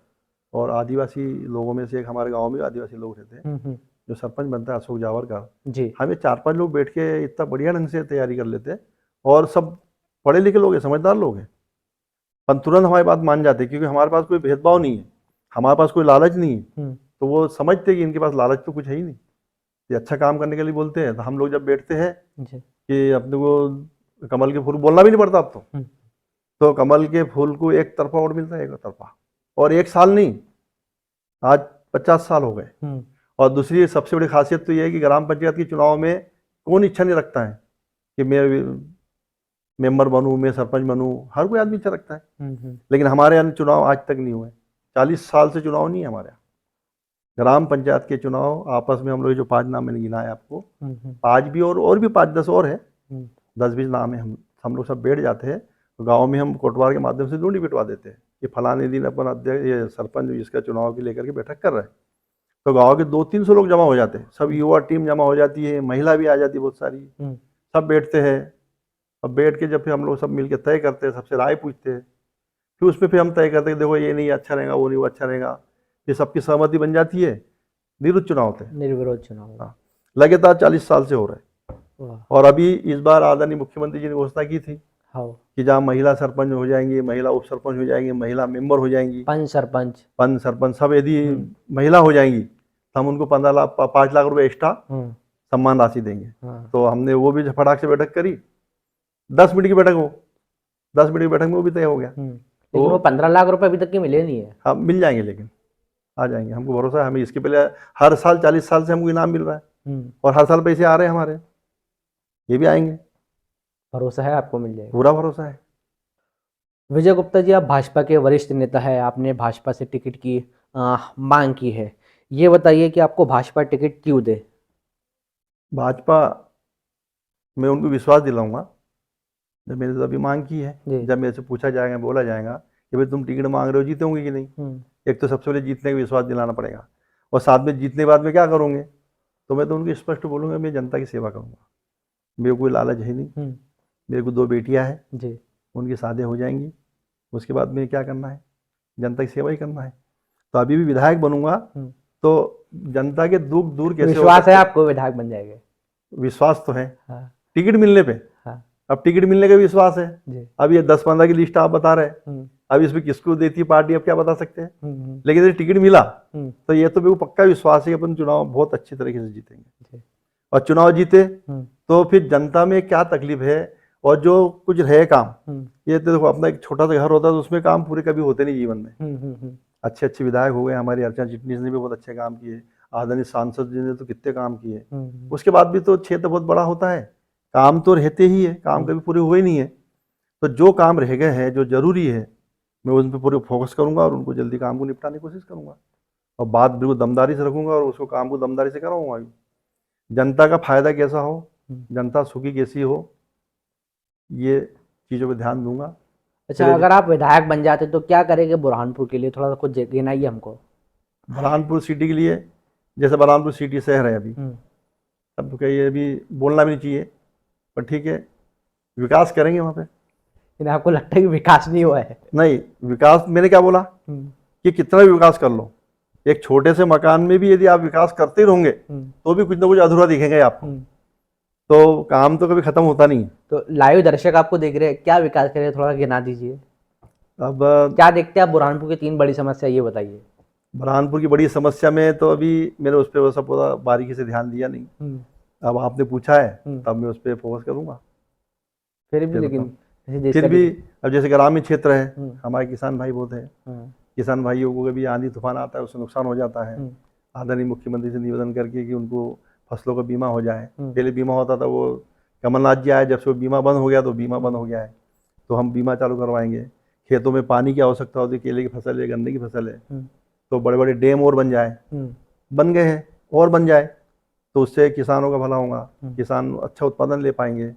और आदिवासी लोगों में से एक हमारे गांव में आदिवासी लोग रहते हैं जो सरपंच बनता है अशोक जावरकर जी। हमें 4-5 लोग बैठ के इतना बढ़िया ढंग से तैयारी कर लेते हैं और सब पढ़े लिखे लोग हैं, समझदार लोग हैं, पर तुरंत हमारी बात मान जाते हैं क्योंकि हमारे पास कोई भेदभाव नहीं है, हमारे पास कोई लालच नहीं है। तो वो समझते कि इनके पास लालच तो कुछ है ही नहीं, ये अच्छा काम करने के लिए बोलते हैं। तो हम लोग जब बैठते हैं कि अपने को कमल के फूल बोलना भी नहीं पड़ता अब तो कमल के फूल को एक तरफा वोट मिलता है, एक तरफा, और एक साल नहीं, आज 50 साल हो गए। और दूसरी सबसे बड़ी खासियत तो यह है कि ग्राम पंचायत के चुनाव में कौन इच्छा नहीं रखता है कि मैं मेंबर बनूं, मैं सरपंच बनूं, हर कोई आदमी इच्छा रखता है। लेकिन हमारे यहाँ चुनाव आज तक नहीं हुए, 40 साल से चुनाव नहीं है हमारे यहाँ। ग्राम पंचायत के चुनाव आपस में हम लोग जो 5 नाम मैंने गिना है आपको, 5 भी और भी 5-10 और है, 10-20 नाम है। हम लोग सब बैठ जाते हैं गांव में, हम कोटवार के माध्यम से ढूंढी पिटवा देते हैं कि फलाने दिन अपन अध्यक्ष ये सरपंच इसका चुनाव की लेकर के बैठक कर रहे हैं। तो गांव के 200-300 लोग जमा हो जाते हैं, सब युवा टीम जमा हो जाती है, महिला भी आ जाती है बहुत सारी, सब बैठते हैं। अब बैठ के जब फिर हम लोग सब मिलकर तय करते हैं, सबसे राय पूछते हैं, फिर उसमें फिर हम तय करते हैं देखो ये नहीं अच्छा रहेगा, वो नहीं वो अच्छा रहेगा, फिर सबकी सहमति बन जाती है, निर्विरोध चुनाव होते हैं। निर्विरोध चुनाव, हाँ, लगातार 40 साल से हो रहे हैं। और अभी इस बार आदरणीय मुख्यमंत्री जी ने घोषणा की थी कि जहाँ महिला सरपंच हो जाएंगी, महिला उप सरपंच हो जाएंगी, महिला मेंबर हो जाएंगी, पंच सरपंच सब यदि महिला हो जाएंगी तो हम उनको 5 लाख रुपए एक्स्ट्रा सम्मान राशि देंगे। तो हमने वो भी फटाक से बैठक करी, 10 मिनट की बैठक हो, 10 मिनट की बैठक में वो भी तय हो गया। लेकिन वो 15 लाख रुपए अभी तक के मिले नहीं है। हाँ मिल जाएंगे, लेकिन आ जाएंगे, हमको भरोसा है। हमें इसके पहले हर साल 40 साल से हमको इनाम मिल रहा है और हर साल पैसे आ रहे हैं हमारे, ये भी आएंगे। भरोसा है आपको मिल जाएगा? पूरा भरोसा है। विजय गुप्ता जी, आप भाजपा के वरिष्ठ नेता है, आपने भाजपा से टिकट की मांग की है, ये बताइए कि आपको भाजपा टिकट क्यों दे? भाजपा मैं उनको विश्वास दिलाऊंगा, जब मैंने तो अभी मांग की है, जब मेरे से पूछा जाएगा, बोला जाएगा कि भाई तुम टिकट मांग रहे हो, जीतोगे कि नहीं। एक तो सबसे पहले जीतने का विश्वास दिलाना पड़ेगा, और साथ में जीतने के बाद में क्या करोगे, तो मैं तो उनको स्पष्ट बोलूँगा मैं जनता की सेवा करूँगा, मेरे को कोई लालच है नहीं। मेरे को 2 बेटियाँ हैं जी, उनकी शादी हो जाएंगी, उसके बाद में क्या करना है, जनता की सेवा ही करना है। तो अभी भी विधायक बनूंगा तो जनता के दुख दूर कैसे, विश्वास है आपको विधायक बन जाएंगे? विश्वास तो है। हाँ। टिकट मिलने पे। हाँ। अब टिकट मिलने का विश्वास है जी। अब ये 10-15 की लिस्ट आप बता रहे हैं, अब इसमें किसको देती है पार्टी, अब क्या बता सकते हैं, लेकिन यदि टिकट मिला तो ये तो मेरे को पक्का विश्वास है कि अपन चुनाव बहुत अच्छी तरीके से जीतेंगे, और चुनाव जीते तो फिर जनता में क्या तकलीफ है और जो कुछ रहे काम, ये तो देखो अपना एक छोटा सा घर होता है तो उसमें काम पूरे कभी होते नहीं जीवन में। अच्छे अच्छे विधायक हो गए, हमारी अर्चना चिटनीस ने भी बहुत अच्छे काम किए, आदरणीय सांसद जी ने तो कितने काम किए। उसके बाद भी तो क्षेत्र बहुत बड़ा होता है, काम तो रहते ही है, काम कभी पूरे हुए नहीं है। तो जो काम रह गए हैं, जो जरूरी है, मैं उन पर पूरे फोकस करूंगा और उनको जल्दी काम को निपटाने की कोशिश करूंगा, और बात बिल्कुल दमदारी से रखूंगा और उसको काम को दमदारी से कराऊंगा। जनता का फायदा कैसा हो, जनता सुखी कैसी हो, ये चीज़ों पे ध्यान दूंगा। अच्छा, अगर आप विधायक बन जाते तो क्या करेंगे बुरहानपुर के लिए? थोड़ा सा कुछ गिनाइए हमको। बुरहानपुर सिटी के लिए, जैसे बुरहानपुर सिटी शहर है अभी, अब तो ये अभी बोलना भी नहीं चाहिए, पर ठीक है, विकास करेंगे वहाँ पे। लेकिन आपको लगता है कि विकास नहीं हुआ है? नहीं, विकास मैंने क्या बोला कि कितना भी विकास कर लो, एक छोटे से मकान में भी यदि आप विकास करते रहोगे तो भी कुछ ना कुछ अधूरा दिखेगा आपको। तो काम तो कभी खत्म होता नहीं है। तो लाइव दर्शक आपको देख रहे हैं, क्या विकास करें, थोड़ा गिना दीजिए। अब क्या देखते हैं आप बुरहानपुर की 3 बड़ी समस्या, ये बताइए। बुरहानपुर की बड़ी समस्या में तो अभी मैंने उस पर वैसा पूरा बारीकी से ध्यान दिया नहीं। अब आपने पूछा है तब मैं उस पर फोकस करूंगा। फिर भी लेकिन फिर भी अब जैसे ग्रामीण क्षेत्र है, हमारे किसान भाई बहुत हैं, किसान भाइयों को कभी आंधी तूफान आता है उससे नुकसान हो जाता है। आदरणीय मुख्यमंत्री से निवेदन करके कि उनको फसलों का बीमा हो जाए। पहले बीमा होता था, वो कमलनाथ जी आए जब से वो बीमा बंद हो गया तो बीमा बंद हो गया है, तो हम बीमा चालू करवाएंगे। खेतों में पानी की आवश्यकता होती है, केले की फसल है, गन्ने की फसल है, तो बड़े बड़े डैम और बन जाए, बन गए हैं और बन जाए, तो उससे किसानों का भला होगा, किसान अच्छा उत्पादन ले पाएंगे,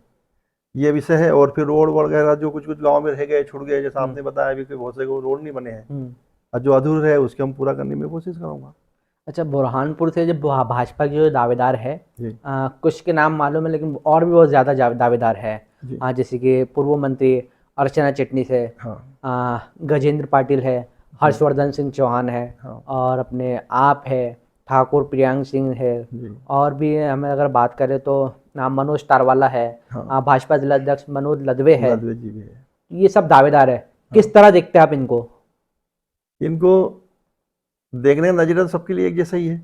ये विषय है। और फिर रोड वगैरह जो कुछ कुछ गांव में रह गए, छूट गए, जैसा आपने बताया अभी कोई बहुत से रोड नहीं बने हैं, और जो अधूरे है उसके हम पूरा करने में कोशिश करूँगा। अच्छा, बुरहानपुर से जो भाजपा के जो दावेदार है, कुछ के नाम मालूम है, लेकिन और भी बहुत ज़्यादा दावेदार है, जैसे कि पूर्व मंत्री अर्चना चिटनीस है, गजेंद्र पाटिल है, हर्षवर्धन सिंह चौहान है, और अपने आप है, ठाकुर प्रियांक सिंह है, और भी हमें अगर बात करें तो नाम मनोज तारवाला है, भाजपा जिला अध्यक्ष मनोज लदवे है, ये सब दावेदार है। किस तरह देखते हैं आप इनको? इनको देखने का नजरिया सबके लिए एक जैसा ही है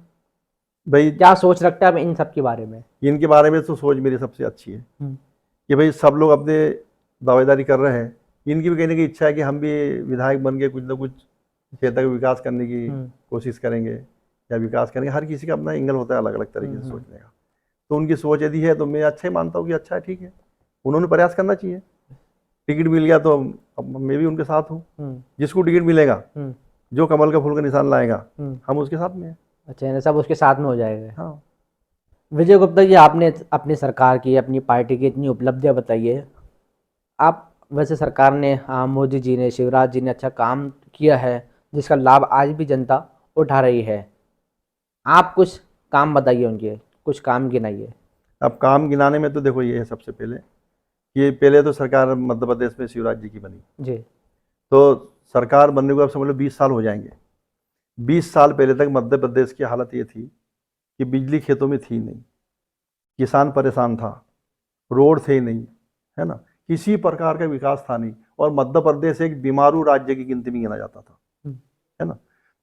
भाई। क्या सोच रखते हैं आप इन सब के बारे में? इनके बारे में तो सोच मेरी सबसे अच्छी है कि भाई सब लोग अपने दावेदारी कर रहे हैं, इनकी भी कहने की इच्छा है कि हम भी विधायक बन के कुछ ना कुछ क्षेत्र का विकास करने की कोशिश करेंगे या विकास करेंगे। हर किसी का अपना एंगल होता है अलग अलग तरीके से सोचने का, तो उनकी सोच यदि है तो मैं अच्छा ही मानता हूँ कि अच्छा है, ठीक है, उन्होंने प्रयास करना चाहिए। टिकट मिल गया तो अब मैं भी उनके साथ हूँ, जिसको टिकट मिलेगा, जो कमल का फूल का निशान लाएगा, हम उसके साथ में हैं। अच्छा, सब उसके साथ में हो जाएगा। हाँ। विजय गुप्ता जी, आपने अपनी सरकार की, अपनी पार्टी की इतनी उपलब्धियां बताइए। आप वैसे सरकार ने, मोदी जी ने, शिवराज जी ने अच्छा काम किया है जिसका लाभ आज भी जनता उठा रही है। आप कुछ काम बताइए उनके, कुछ काम गिनाइए। अब काम गिनाने में तो देखो ये है, सबसे पहले ये पहले तो सरकार मध्य प्रदेश में शिवराज जी की बनी जी, तो सरकार बनने को अब समझ लो 20 साल हो जाएंगे। 20 साल पहले तक मध्य प्रदेश की हालत ये थी कि बिजली खेतों में थी नहीं, किसान परेशान था, रोड थे ही नहीं, है ना, किसी प्रकार का विकास था नहीं, और मध्य प्रदेश एक बीमारू राज्य की गिनती में गिना जाता था, है ना।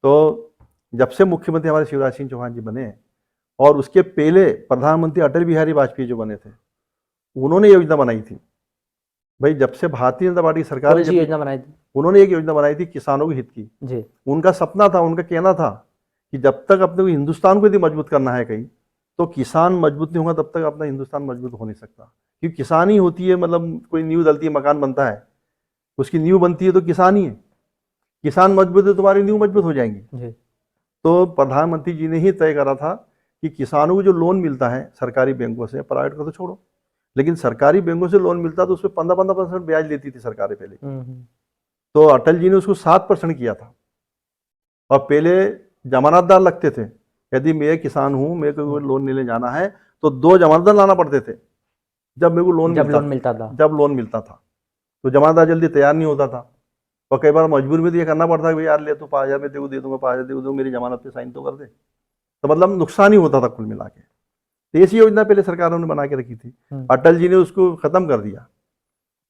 तो जब से मुख्यमंत्री हमारे शिवराज सिंह चौहान जी बने, और उसके पहले प्रधानमंत्री अटल बिहारी वाजपेयी जो बने थे, उन्होंने योजना बनाई थी भाई। जब से भारतीय जनता पार्टी सरकार ने योजना बनाई थी, उन्होंने एक योजना बनाई थी किसानों के हित की जी। उनका सपना था, उनका कहना था कि जब तक अपने को हिंदुस्तान को यदि मजबूत करना है कहीं, तो किसान मजबूत नहीं होगा तब तक अपना हिंदुस्तान मजबूत हो नहीं सकता। क्योंकि किसान ही होती है, मतलब कोई नींव डलती है, मकान बनता है, उसकी नींव बनती है तो किसान ही है। किसान मजबूत है, तुम्हारी नींव मजबूत हो जाएंगी। तो प्रधानमंत्री जी ने ही तय करा था कि किसानों को जो लोन मिलता है सरकारी बैंकों से, प्राइवेट को तो छोड़ो, लेकिन सरकारी बैंकों से लोन मिलता तो उसमें 15-15% ब्याज लेती थी सरकारें पहले। तो अटल जी ने उसको 7% किया था, और पहले जमानतदार लगते थे। यदि मैं किसान हूं, मेरे को लोन लेने जाना है तो 2 जमानतदार लाना पड़ते थे जब मेरे को लोन मिलता था। तो जमानतदार जल्दी तैयार नहीं होता था, और कई बार मजबूर में तो ये करना पड़ता है कि यार ले तो 5,000 में तेरे को दे दूंगा, 5,000 दे दूंगा, मेरी जमानत पे साइन तो कर दे। तो मतलब नुकसान ही होता था कुल मिला के। तो ऐसी योजना पहले सरकारों ने बना के रखी थी, अटल जी ने उसको खत्म कर दिया,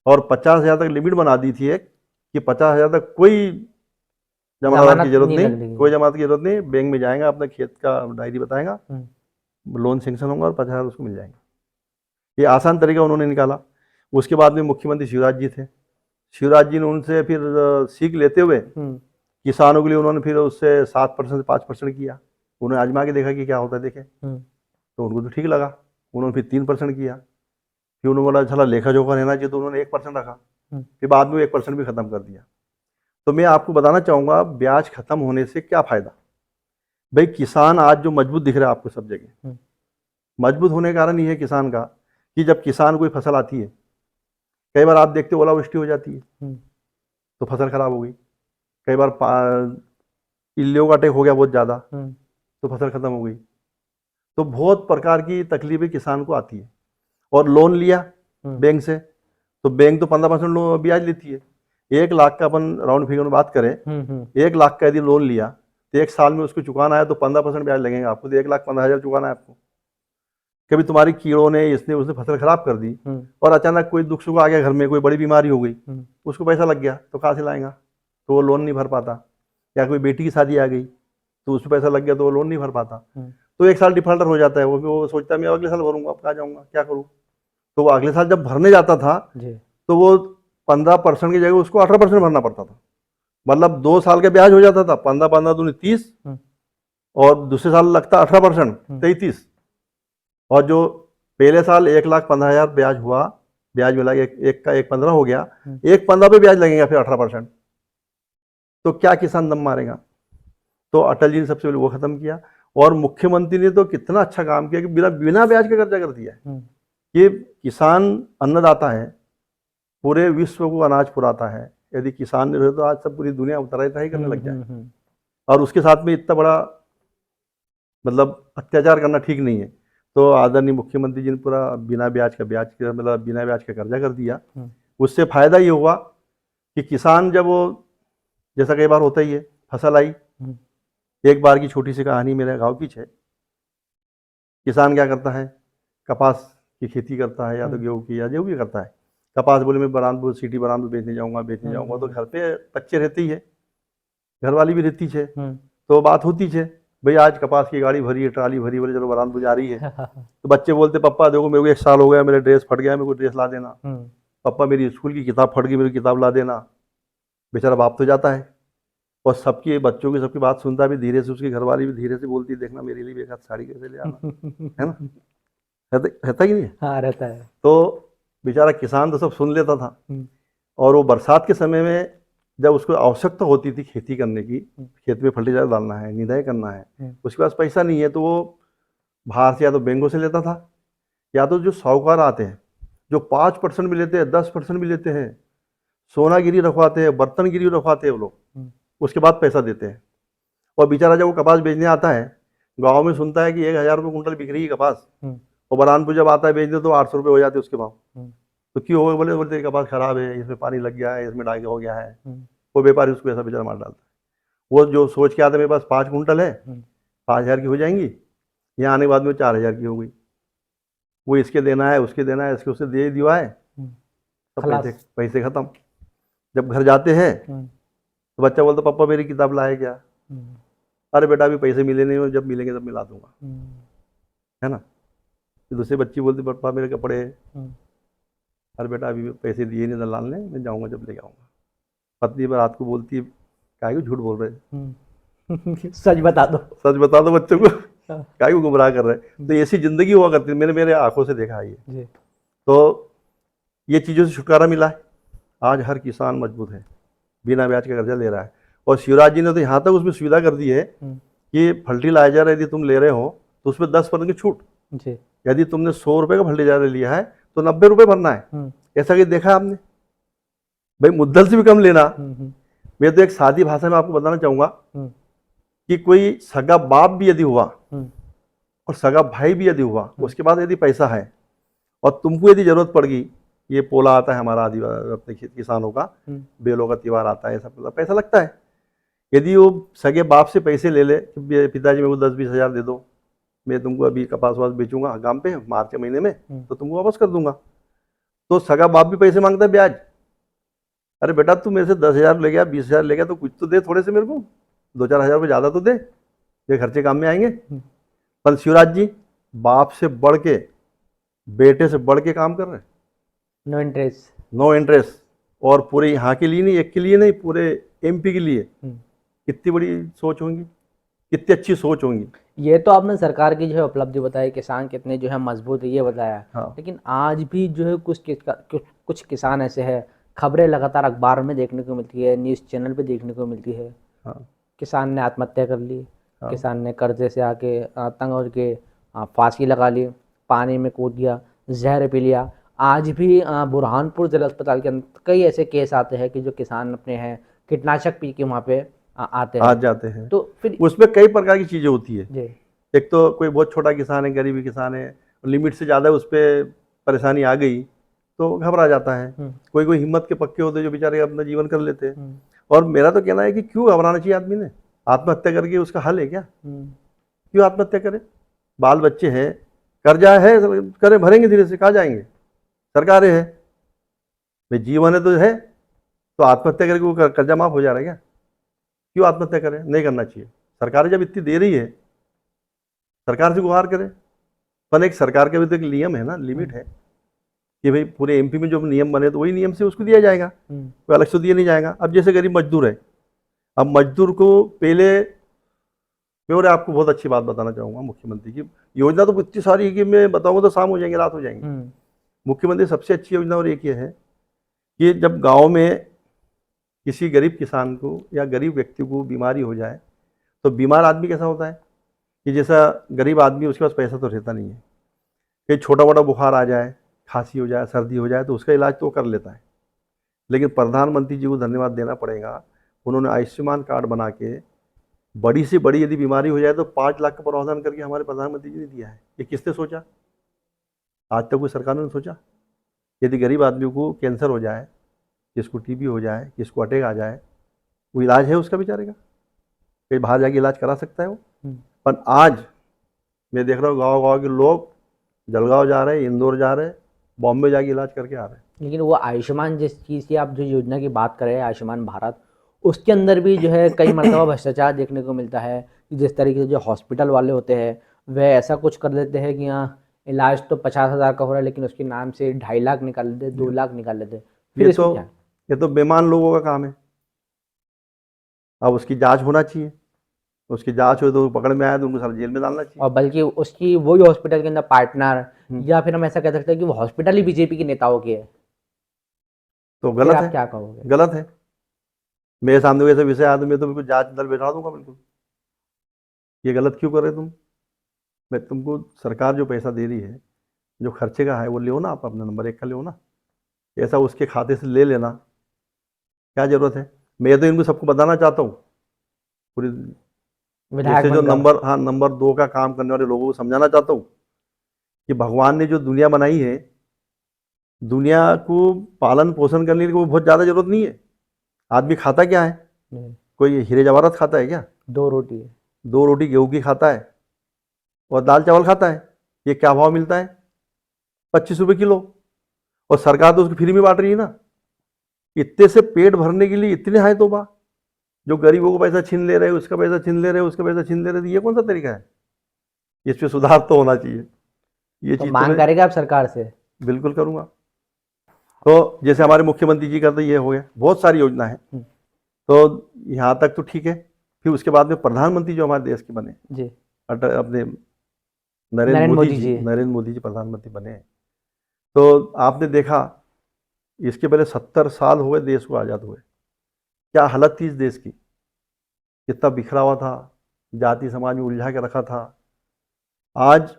और 50,000 तक लिमिट बना दी थी एक, कि 50,000 तक कोई जमानत की जरूरत नहीं, कोई जमानत की जरूरत नहीं, बैंक में जाएगा, अपने खेत का डायरी बताएगा, लोन सेंक्शन होगा और 50,000 उसको मिल जाएंगे। ये आसान तरीका उन्होंने निकाला। उसके बाद में मुख्यमंत्री शिवराज जी थे, शिवराज जी ने उनसे फिर सीख लेते हुए किसानों के लिए उन्होंने फिर उससे 7% 5% किया। उन्होंने आजमा के देखा कि क्या होता है, देखे तो उनको तो ठीक लगा, उन्होंने फिर 3% किया। फिर उन्होंने बोला चला लेखा जोखा रहना चाहिए, तो उन्होंने 1% रखा। फिर बाद में 1% भी खत्म कर दिया। तो मैं आपको बताना चाहूँगा ब्याज खत्म होने से क्या फायदा। भाई किसान आज जो मजबूत दिख रहा है आपको सब जगह, मजबूत होने का कारण ये है किसान का, कि जब किसान कोई फसल आती है, कई बार आप देखते हो ओलावृष्टि हो जाती है तो फसल खराब हो गई, कई बार इल्लियों का अटैक हो गया बहुत ज़्यादा तो फसल खत्म हो गई। तो बहुत प्रकार की तकलीफें किसान को आती है। और लोन लिया बैंक से तो बैंक तो 15% ब्याज लेती है। 1 लाख का अपन राउंड फिगर में बात करें, 1 लाख का यदि लोन लिया तो 1 साल में उसको चुकाना है तो 15% ब्याज लगेगा आपको, तो 1,15,000 चुकाना है आपको। कभी तुम्हारी कीड़ों ने इसने उसने फसल खराब कर दी और अचानक कोई दुख सुख आ गया घर में, कोई बड़ी बीमारी हो गई, उसको पैसा लग गया तो कहाँ से लाएगा, तो वो लोन नहीं भर पाता। या कोई बेटी की शादी आ गई तो उसमें पैसा लग गया तो वो लोन नहीं भर पाता, तो 1 साल डिफॉल्टर हो जाता है। वो सोचता है मैं अगले साल भरूंगा, अब कहाँ जाऊंगा, क्या करूँ। तो वो अगले साल जब भरने जाता था तो वो 15% की जगह उसको 18% भरना पड़ता था। मतलब 2 साल का ब्याज हो जाता था, 15 दूनी 30 और दूसरे साल लगता 18% 33। और जो पहले साल 1,15,000 ब्याज हुआ, ब्याज मिला एक का 1,15 हो गया, 1,15 पे ब्याज लगेगा फिर 18%। तो क्या किसान दम मारेगा। तो अटल जी ने सबसे पहले वो खत्म किया। और मुख्यमंत्री ने तो कितना अच्छा काम किया कि बिना बिना ब्याज के कर्जा कर दिया है। ये किसान अन्नदाता है, पूरे विश्व को अनाज पुराता है। यदि किसान नहीं रहे तो आज सब पूरी दुनिया उत्तराधिकार ही करने लग जाए। और उसके साथ में इतना बड़ा मतलब अत्याचार करना ठीक नहीं है। तो आदरणीय मुख्यमंत्री जी ने पूरा बिना ब्याज का मतलब बिना ब्याज का कर्जा कर दिया। उससे फायदा ये हुआ कि किसान जब वो, जैसा कई बार होता ही है, फसल आई, एक बार की छोटी सी कहानी मेरे गांव की है। किसान क्या करता है, कपास की खेती करता है या तो गेहूं की या जो भी करता है। कपास बोले मैं बरामपुर सिटी बरामपुर बेचने जाऊंगा तो घर पे बच्चे रहते ही है, घर वाली भी रहती है, तो बात होती है भाई आज कपास की गाड़ी भरी है, ट्राली भरी, बोले चलो बरामपुर जा रही है। तो बच्चे बोलते पप्पा देखो मेरे को 1 साल हो गया, मेरा ड्रेस फट गया, मेरे को ड्रेस ला देना। पप्पा मेरी स्कूल की किताब फट गई, मेरी किताब ला देना। बेचारा बाप तो जाता है और सबकी बच्चों की सबकी बात सुनता भी, धीरे से उसकी घरवाली भी धीरे से बोलती देखना मेरे लिए भी एक हाथ साड़ी कैसे ले आना, है ना, रहता कि नहीं। हाँ रहता है। तो बेचारा किसान तो सब सुन लेता था। और वो बरसात के समय में जब उसको आवश्यकता होती थी खेती करने की, खेत में फर्टिलाइजर डालना है, निदाई करना है, उसके पास पैसा नहीं है, तो वो बाहर से या तो बैंकों से लेता था या तो जो साहूकार आते हैं जो 5% भी लेते हैं, 10% भी लेते हैं, सोना गिरी रखवाते हैं, बर्तन गिरी रखवाते हैं वो लोग, उसके बाद पैसा देते हैं। और बेचारा जब वो कपास बेचने आता है, गाँव में सुनता है कि 1,000 रुपये कुंटल बिक रही है कपास, और बरानपुर जब आता है बेचने तो 800 रुपये हो जाते उसके भाव। तो क्यों हो गए, बोलते कपास खराब है, इसमें पानी लग गया है, इसमें डांगा हो गया है। वो व्यापारी उसको ऐसा बेचारा मार डालता है। वो जो सोच के आता है मेरे पास 5 कुंटल है, 5,000 की हो जाएंगी, यहाँ आने के बाद में 4,000 की हो गई, वो इसके देना है उसके देना है, इसके उससे दे दिया है, सब पैसे खत्म। जब घर जाते हैं तो बच्चा बोलता पापा मेरी किताब लाए क्या, अरे बेटा अभी पैसे मिले नहीं, जब मिलेंगे तब मिला दूंगा, है ना। तो दूसरे बच्ची बोलती पापा मेरे कपड़े, अरे बेटा अभी पैसे दिए नहीं दलाल ने, मैं जाऊंगा जब ले आऊंगा। पत्नी पर रात को बोलती है काहे को झूठ बोल रहे सच बता दो बच्चों को, काहे को गुमराह कर रहे। तो ऐसी जिंदगी हुआ करती है, मेरे आंखों से देखा है ये। तो ये चीज़ों से छुटकारा मिला है, आज हर किसान मजबूत है, बिना ब्याज का कर्जा ले रहा है। और शिवराज जी ने तो यहाँ तक उसमें सुविधा कर दी है कि फर्टिलाइजर यदि तुम ले रहे हो तो उसमें 10% की छूट। यदि तुमने 100 रुपये का फर्टिलाइजर लिया है तो 90 रुपये भरना है। ऐसा कि देखा आपने भाई, मुद्दल से भी कम लेना। मैं तो एक सादी भाषा में आपको बताना चाहूंगा कि कोई सगा बाप भी यदि हुआ और सगा भाई भी यदि हुआ, उसके बाद यदि पैसा है और तुमको यदि जरूरत पड़ गई, ये पोला आता है हमारा आदिवासी अपने किसानों का, बेलों का त्योहार आता है, सब पैसा लगता है। यदि वो सगे बाप से पैसे ले ले कि पिताजी मेरे को 10-20 हज़ार दे दो, मैं तुमको अभी कपास वास बेचूंगा गांव पे मार्च के महीने में, तो तुमको वापस कर दूंगा। तो सगा बाप भी पैसे मांगता है ब्याज। अरे बेटा तू मेरे से 10,000 ले गया, 20,000 ले गया, तो कुछ तो दे, थोड़े से मेरे को 2-4 हज़ार रुपये ज़्यादा तो दे, ये खर्चे काम में आएंगे। पर शिवराज जी बाप से बढ़ के, बेटे से बढ़ के काम कर रहे हैं, नो इंटरेस्ट। और पूरे यहाँ के लिए नहीं, एक के लिए नहीं, पूरे MP के लिए। कितनी बड़ी सोच होंगी, कितनी अच्छी सोच होंगी। ये तो आपने सरकार की जो है उपलब्धि बताई, किसान कितने जो है मजबूत है ये बताया। हाँ। लेकिन आज भी जो है कुछ किसान ऐसे हैं, खबरें लगातार अखबार में देखने को मिलती है, न्यूज़ चैनल पे देखने को मिलती है। हाँ। किसान ने आत्महत्या कर ली, हाँ। किसान ने कर्जे से आके तंग होकर फांसी लगा ली, पानी में कूद दिया, जहर पी लिया, आज भी बुरहानपुर जिला अस्पताल के अंदर कई ऐसे केस आते हैं कि जो किसान अपने हैं कीटनाशक पी के वहाँ पे आते हैं, आ जाते हैं। तो फिर उसमें कई प्रकार की चीज़ें होती है। जी एक तो कोई बहुत छोटा किसान है, गरीबी किसान है, लिमिट से ज़्यादा उस पर परेशानी आ गई तो घबरा जाता है। कोई कोई हिम्मत के पक्के होते हैं जो बेचारे अपना जीवन कर लेते हैं। और मेरा तो कहना है कि क्यों घबराना चाहिए आदमी ने, आत्महत्या करके उसका हल है क्या? क्यों आत्महत्या करे? बाल बच्चे हैं, कर्जा है, करें भरेंगे धीरे से, कहाँ जाएंगे? सरकारें है भाई, जीवन है तो आत्महत्या करके वो कर्जा माफ हो जा रहा है क्या? क्यों आत्महत्या करें? नहीं करना चाहिए। सरकारें जब इतनी दे रही है, सरकार से गुहार करें। पर एक सरकार का भी तो एक नियम है ना, लिमिट है कि भाई पूरे एमपी में जो नियम बने तो वही नियम से उसको दिया जाएगा, कोई अलग से दिया नहीं जाएगा। अब जैसे गरीब मजदूर है, अब मजदूर को पहले, मैं और आपको बहुत अच्छी बात बताना चाहूँगा, मुख्यमंत्री की योजना तो इतनी सारी है कि मैं बताऊँगा तो शाम हो जाएंगे, रात हो जाएंगे। मुख्यमंत्री सबसे अच्छी योजना और एक ये है कि जब गांव में किसी गरीब किसान को या गरीब व्यक्ति को बीमारी हो जाए, तो बीमार आदमी कैसा होता है कि जैसा गरीब आदमी उसके पास पैसा तो रहता नहीं है, कहीं छोटा मोटा बुखार आ जाए, खांसी हो जाए, सर्दी हो जाए तो उसका इलाज तो वो कर लेता है। लेकिन प्रधानमंत्री जी को धन्यवाद देना पड़ेगा, उन्होंने आयुष्मान कार्ड बना के बड़ी से बड़ी यदि बीमारी हो जाए तो 5 लाख का प्रावधान करके हमारे प्रधानमंत्री जी ने दिया है। ये किसने सोचा? आज तक कोई सरकार ने सोचा? यदि गरीब आदमी को कैंसर हो जाए, किसको टीबी हो जाए, किसको अटैक आ जाए, वो इलाज है उसका बेचारे का, कहीं बाहर जाके इलाज करा सकता है वो। पर आज मैं देख रहा हूँ गाँव के लोग जलगांव जा रहे हैं, इंदौर जा रहे हैं, बॉम्बे जाके इलाज करके आ रहे हैं। लेकिन वो आयुष्मान जिस चीज़ की आप जो योजना की बात कर रहे हैं, आयुष्मान भारत, उसके अंदर भी जो है कई मरतबा भ्रष्टाचार देखने को मिलता है कि जिस तरीके से जो हॉस्पिटल वाले होते हैं वह ऐसा कुछ कर देते हैं कि यहाँ इलाज तो 50,000 का हो रहा है लेकिन उसके नाम से 2.5 लाख निकाल लेते, 2 लाख निकाल लेते, फिर इसमें क्या? ये तो बेईमान लोगों का काम है। अब उसकी जांच होना चाहिए, उसकी जांच हो तो पकड़ में आया तो उनको सारा जेल में डालना चाहिए। और बल्कि उसकी वही हॉस्पिटल के अंदर पार्टनर, या फिर हम ऐसा कह सकते हैं कि वो हॉस्पिटल ही बीजेपी के नेताओं की है, तो गलत है। क्या कहोगे? गलत है। मेरे सामने वैसे विषय आया तो मैं तो बिल्कुल जांच दल बैठा दूंगा बिल्कुल। ये गलत क्यों कर रहे तुम? मैं तुमको सरकार जो पैसा दे रही है, जो खर्चे का है वो ले ना, आप अपना नंबर 1 का ले ना, ऐसा उसके खाते से ले लेना, क्या जरूरत है? मैं तो इनको सबको बताना चाहता हूँ, पूरी जैसे जो नंबर 2 का काम करने वाले लोगों को समझाना चाहता हूँ कि भगवान ने जो दुनिया बनाई है, दुनिया को पालन पोषण करने की कोई बहुत ज़्यादा जरूरत नहीं है। आदमी खाता क्या है? कोई हीरे जवाहरात खाता है क्या? 2 रोटी है, 2 रोटी गेहूं की खाता है और दाल चावल खाता है। ये क्या भाव मिलता है? 25 रुपये किलो। और सरकार तो उसको फ्री में बांट रही है ना। इतने से पेट भरने के लिए इतने हाय तोबा, जो गरीबों को पैसा छीन ले रहे हैं, उसका पैसा छीन ले रहे हैं, उसका पैसा छीन ले रहे हैं। ये कौन सा तरीका है? इस पे सुधार तो होना चाहिए। ये चीज मांग करेगा आप सरकार से? बिल्कुल करूंगा। तो जैसे हमारे मुख्यमंत्री जी का तो ये हो गया, बहुत सारी योजना है, तो यहाँ तक तो ठीक है। फिर उसके बाद में प्रधानमंत्री जो हमारे देश के बने जी, अपने नरेंद्र मोदी जी प्रधानमंत्री बने, तो आपने देखा इसके पहले 70 साल हुए देश को आज़ाद हुए, क्या हालत थी इस देश की, कितना बिखरा हुआ था, जाति समाज में उलझा के रखा था। आज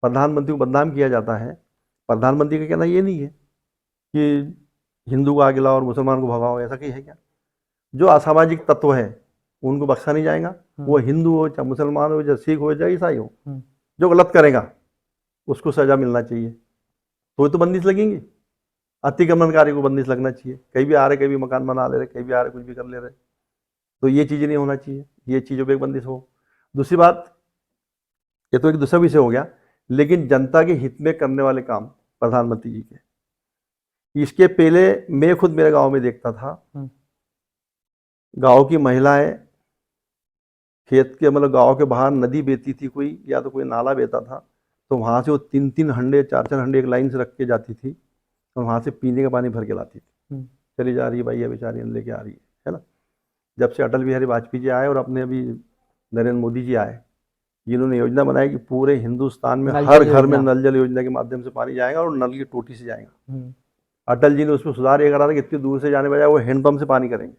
प्रधानमंत्री को बदनाम किया जाता है। प्रधानमंत्री का कहना ये नहीं है कि हिंदू को आगे लाओ और मुसलमान को भगाओ, ऐसा कहीं है क्या? जो असामाजिक तत्व है उनको बख्शा नहीं जाएगा, वो हिंदू हो चाहे मुसलमान हो चाहे सिख हो चाहे ईसाई हो, जो गलत करेगा उसको सजा मिलना चाहिए। तो बंदिश लगेंगी, अतिक्रमणकारी को बंदिश लगना चाहिए। कहीं भी आ रहे, कहीं भी मकान बना ले रहे, कहीं भी आ रहे कुछ भी कर ले रहे, तो ये चीज़ें नहीं होना चाहिए। ये चीज़ों पर एक बंदिश हो। दूसरी बात, ये तो एक दूसरा विषय हो गया, लेकिन जनता के हित में करने वाले काम प्रधानमंत्री जी के, इसके पहले मैं खुद मेरे गांव में देखता था, गांव की महिलाएं खेत के मतलब गांव के बाहर नदी बहती थी कोई, या तो कोई नाला बहता था, तो वहां से वो 3-3 हंडे 4-4 हंडे एक लाइन से रख के जाती थी और वहां से पीने का पानी भर के लाती थी। चली जा रही है भाई, बेचारी लेके आ रही है ना। जब से अटल बिहारी वाजपेयी जी आए और अपने अभी नरेंद्र मोदी जी आए, जिन्होंने योजना बनाई कि पूरे हिंदुस्तान में हर घर में नल जल योजना के माध्यम से पानी जाएगा और नल की टोटी से जाएगा। अटल जी ने उसमें सुधार ये करा था कि इतनी दूर से जाने बजाय वो हैंडपंप से पानी करेंगे।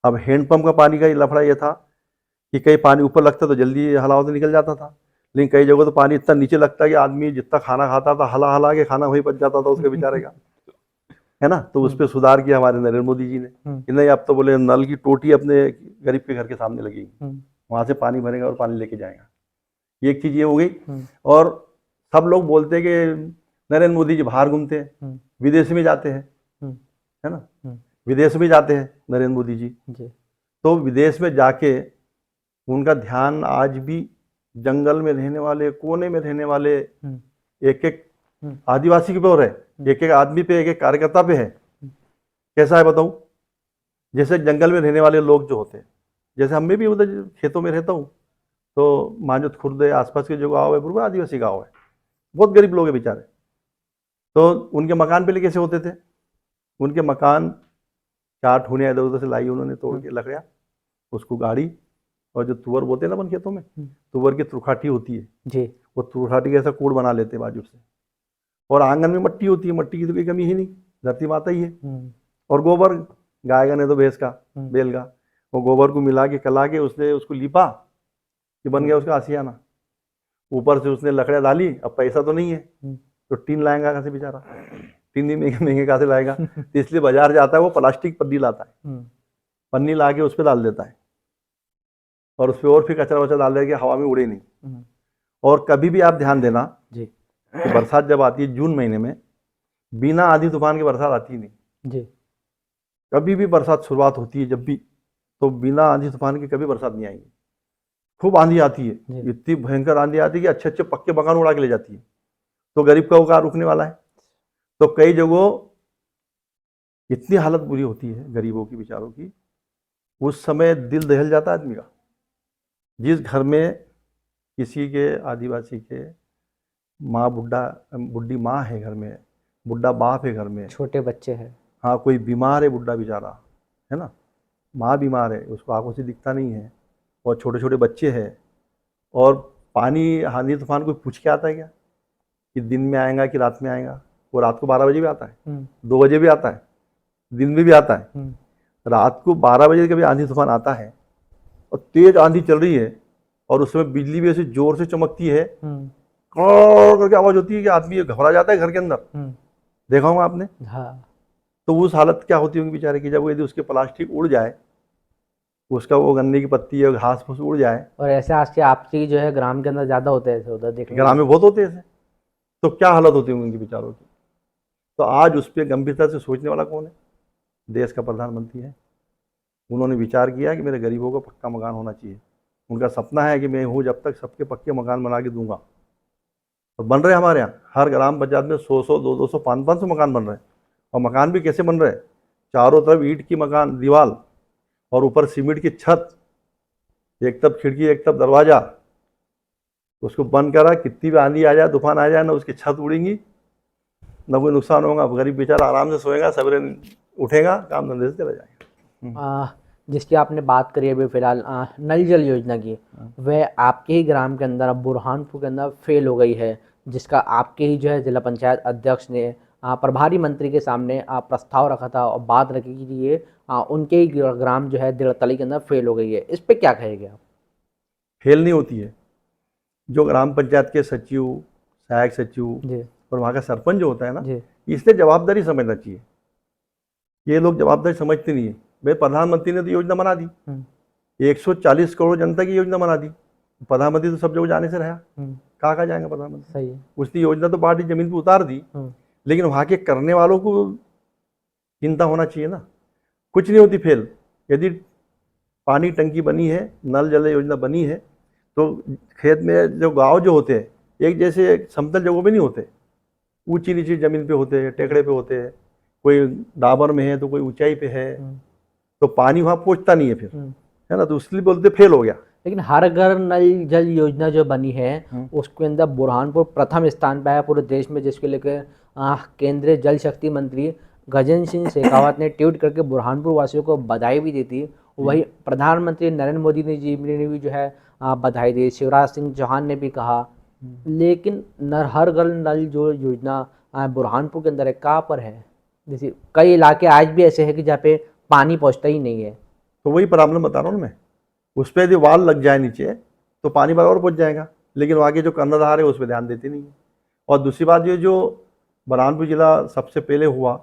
अब हैंडपंप का पानी का लफड़ा ये था कि कहीं पानी ऊपर लगता तो जल्दी हलाव से निकल जाता था, लेकिन कई जगह तो पानी इतना नीचे लगता है कि आदमी जितना खाना खाता था हला हला के खाना वही बच जाता था उसके बेचारे का, है ना। तो उस पर सुधार किया हमारे नरेंद्र मोदी जी ने कि नहीं, अब तो बोले नल की टोटी अपने गरीब के घर के सामने लगेगी, वहां से पानी भरेगा और पानी लेके जाएगा। ये एक चीज ये हो गई। और सब लोग बोलते हैं कि नरेंद्र मोदी जी बाहर घूमते हैं, विदेश में जाते हैं, है ना, विदेश में जाते हैं नरेंद्र मोदी जी। तो विदेश में जाके उनका ध्यान आज भी जंगल में रहने वाले, कोने में रहने वाले एक एक आदिवासी के ऊपर है, एक एक आदमी पे, एक एक कार्यकर्ता पे है। कैसा है बताऊं? जैसे जंगल में रहने वाले लोग जो होते हैं, जैसे हम भी उधर खेतों में रहता हूँ, तो मांझोत खुर्द है, आसपास के जो गाँव है पूरा आदिवासी गाँव है, बहुत गरीब लोग हैं बेचारे। तो उनके मकान पहले कैसे होते थे? उनके मकान 4 ठूने इधर उधर से लाई उन्होंने तोड़ के लकड़ियाँ, उसको गाड़ी, और जो तुअर बोते हैं ना अपन खेतों में, तुअर की त्रुखाटी होती है जी, वो त्रुखाटी का ऐसा कोड बना लेते हैं बाजू से। और आंगन में मट्टी होती है, मट्टी की तो कोई कमी ही नहीं, धरती माता ही है। और गोबर, गाय का नहीं तो भैंस का, बैल का, वो गोबर को मिला के कला के उसने उसको लिपा कि बन गया उसका आसियाना। ऊपर से उसने लकड़ियाँ डाली। अब पैसा तो नहीं है, तो टीन लाएगा कहाँ से बेचारा? टीन भी महंगे महंगे कहाँ से लाएगा? तो इसलिए बाजार जाता है, वो प्लास्टिक पन्नी लाता है, पन्नी ला के उस पर डाल देता है, और उस पर और फिर कचरा वचरा डाल देगा कि हवा में उड़े नहीं। और कभी भी आप ध्यान देना जी, तो बरसात जब आती है जून महीने में, बिना आंधी तूफान के बरसात आती ही नहीं जी। कभी भी बरसात शुरुआत होती है जब भी, तो बिना आंधी तूफान के कभी बरसात नहीं आएगी। खूब आंधी आती है, इतनी भयंकर आंधी आती है कि अच्छे अच्छे पक्के मकान उड़ा के ले जाती है। तो गरीब का वो कहाँ रुकने वाला है? तो कई जगहों इतनी हालत बुरी होती है गरीबों की, बेचारों की, उस समय दिल दहल जाता है आदमी का। जिस घर में किसी के आदिवासी के माँ बुढ़ी माँ है घर में, बुढ़ा बाप है घर में, छोटे बच्चे हैं, हाँ, कोई बीमार है बुढ़ा बेचारा, है ना, माँ बीमार है, उसको आंखों से दिखता नहीं है, और छोटे छोटे बच्चे हैं, और पानी आंधी तूफान कोई पूछ के आता है क्या कि दिन में आएगा कि रात में आएगा? वो रात को 12 बजे भी आता है, 2 बजे भी आता है, दिन में भी आता है। रात को 12 बजे कभी आंधी तूफान आता है, और तेज आंधी चल रही है, और उसमें बिजली भी ऐसे जोर से चमकती है, कड़कड़ करके आवाज होती है कि आदमी घबरा जाता है घर के अंदर। देखा होगा आपने? हाँ। तो उस हालत क्या होती होगी बेचारे की, जब यदि उसके प्लास्टिक उड़ जाए, उसका वो गन्ने की पत्ती है, घास फूस उड़ जाए। और ऐसे आज के आपकी जो है ग्राम के अंदर ज्यादा होते हैं, उधर देखने ग्राम में बहुत होते हैं ऐसे, तो क्या हालत होती होगी उनकी बेचारों की। तो आज उस पर गंभीरता से सोचने वाला कौन है? देश का प्रधानमंत्री है। उन्होंने विचार किया कि मेरे गरीबों को पक्का मकान होना चाहिए। उनका सपना है कि मैं हूँ जब तक सबके पक्के मकान बना के दूंगा। और बन रहे हमारे यहाँ हर ग्राम पंचायत में 100-100, 200-200, 500 मकान बन रहे हैं। और मकान भी कैसे बन रहे हैं? चारों तरफ ईंट की मकान दीवार, और ऊपर सीमेंट की छत, एक तरफ खिड़की एक तरफ दरवाजा। उसको बंद करा, कितनी भी आंधी आ जाए, तूफान आ जाए, ना उसकी छत उड़ेंगी, ना कोई नुकसान होगा। गरीब बेचारा आराम से सोएगा, सवेरे उठेगा, काम धंधे से चला जाएगा। जिसकी आपने बात करी अभी फिलहाल नल जल योजना की, वह आपके ही ग्राम के अंदर, अब बुरहानपुर के अंदर फेल हो गई है, जिसका आपके ही जो है जिला पंचायत अध्यक्ष ने प्रभारी मंत्री के सामने प्रस्ताव रखा था और बात रखी कि ये उनके ही ग्राम जो है दिलतली के अंदर फेल हो गई है। इस पर क्या कहेंगे आप? फेल नहीं होती है। जो ग्राम पंचायत के सचिव, सहायक सचिव और वहाँ का सरपंच जो होता है ना, इसने जवाबदारी समझना चाहिए। ये लोग जवाबदारी समझते नहीं है। भाई प्रधानमंत्री ने तो योजना बना दी, 140 करोड़ जनता की योजना बना दी, प्रधानमंत्री तो सब जगह जाने से रहा, कहाँ जाएगा प्रधानमंत्री? सही है। उसकी योजना तो पार्टी जमीन पर उतार दी, लेकिन वहाँ के करने वालों को चिंता होना चाहिए ना। कुछ नहीं होती फेल। यदि पानी टंकी बनी है, नल जल योजना बनी है, तो खेत में जो गांव जो होते हैं एक जैसे समतल जगहों पे नहीं होते, ऊंची नीची जमीन पे होते हैं, टेकड़े पे होते हैं, कोई डाबर में है तो कोई ऊंचाई पे है, तो पानी वहाँ पहुँचता नहीं है फिर, है ना, तो इसलिए बोलते फेल हो गया। लेकिन हर घर नल जल योजना जो बनी है उसके अंदर बुरहानपुर प्रथम स्थान पर है पूरे देश में, जिसके लेकर केंद्रीय जल शक्ति मंत्री गजेंद्र सिंह शेखावत ने ट्वीट करके बुरहानपुर वासियों को बधाई भी दी थी। वही प्रधानमंत्री नरेंद्र मोदी ने भी जो है बधाई दी, शिवराज सिंह चौहान ने भी कहा। लेकिन हर घर नल जो योजना बुरहानपुर के अंदर है, कहाँ पर है? जैसे कई इलाके आज भी ऐसे हैं कि जहाँ पे पानी पहुँचता ही नहीं है। तो वही प्रॉब्लम बता रहा हूँ मैं, उस पर यदि वाल लग जाए नीचे तो पानी बराबर पहुँच जाएगा। लेकिन वहाँ के जो कर्णधार है उस पर ध्यान देते नहीं है। और दूसरी बात ये जो बरहानपुर जिला सबसे पहले हुआ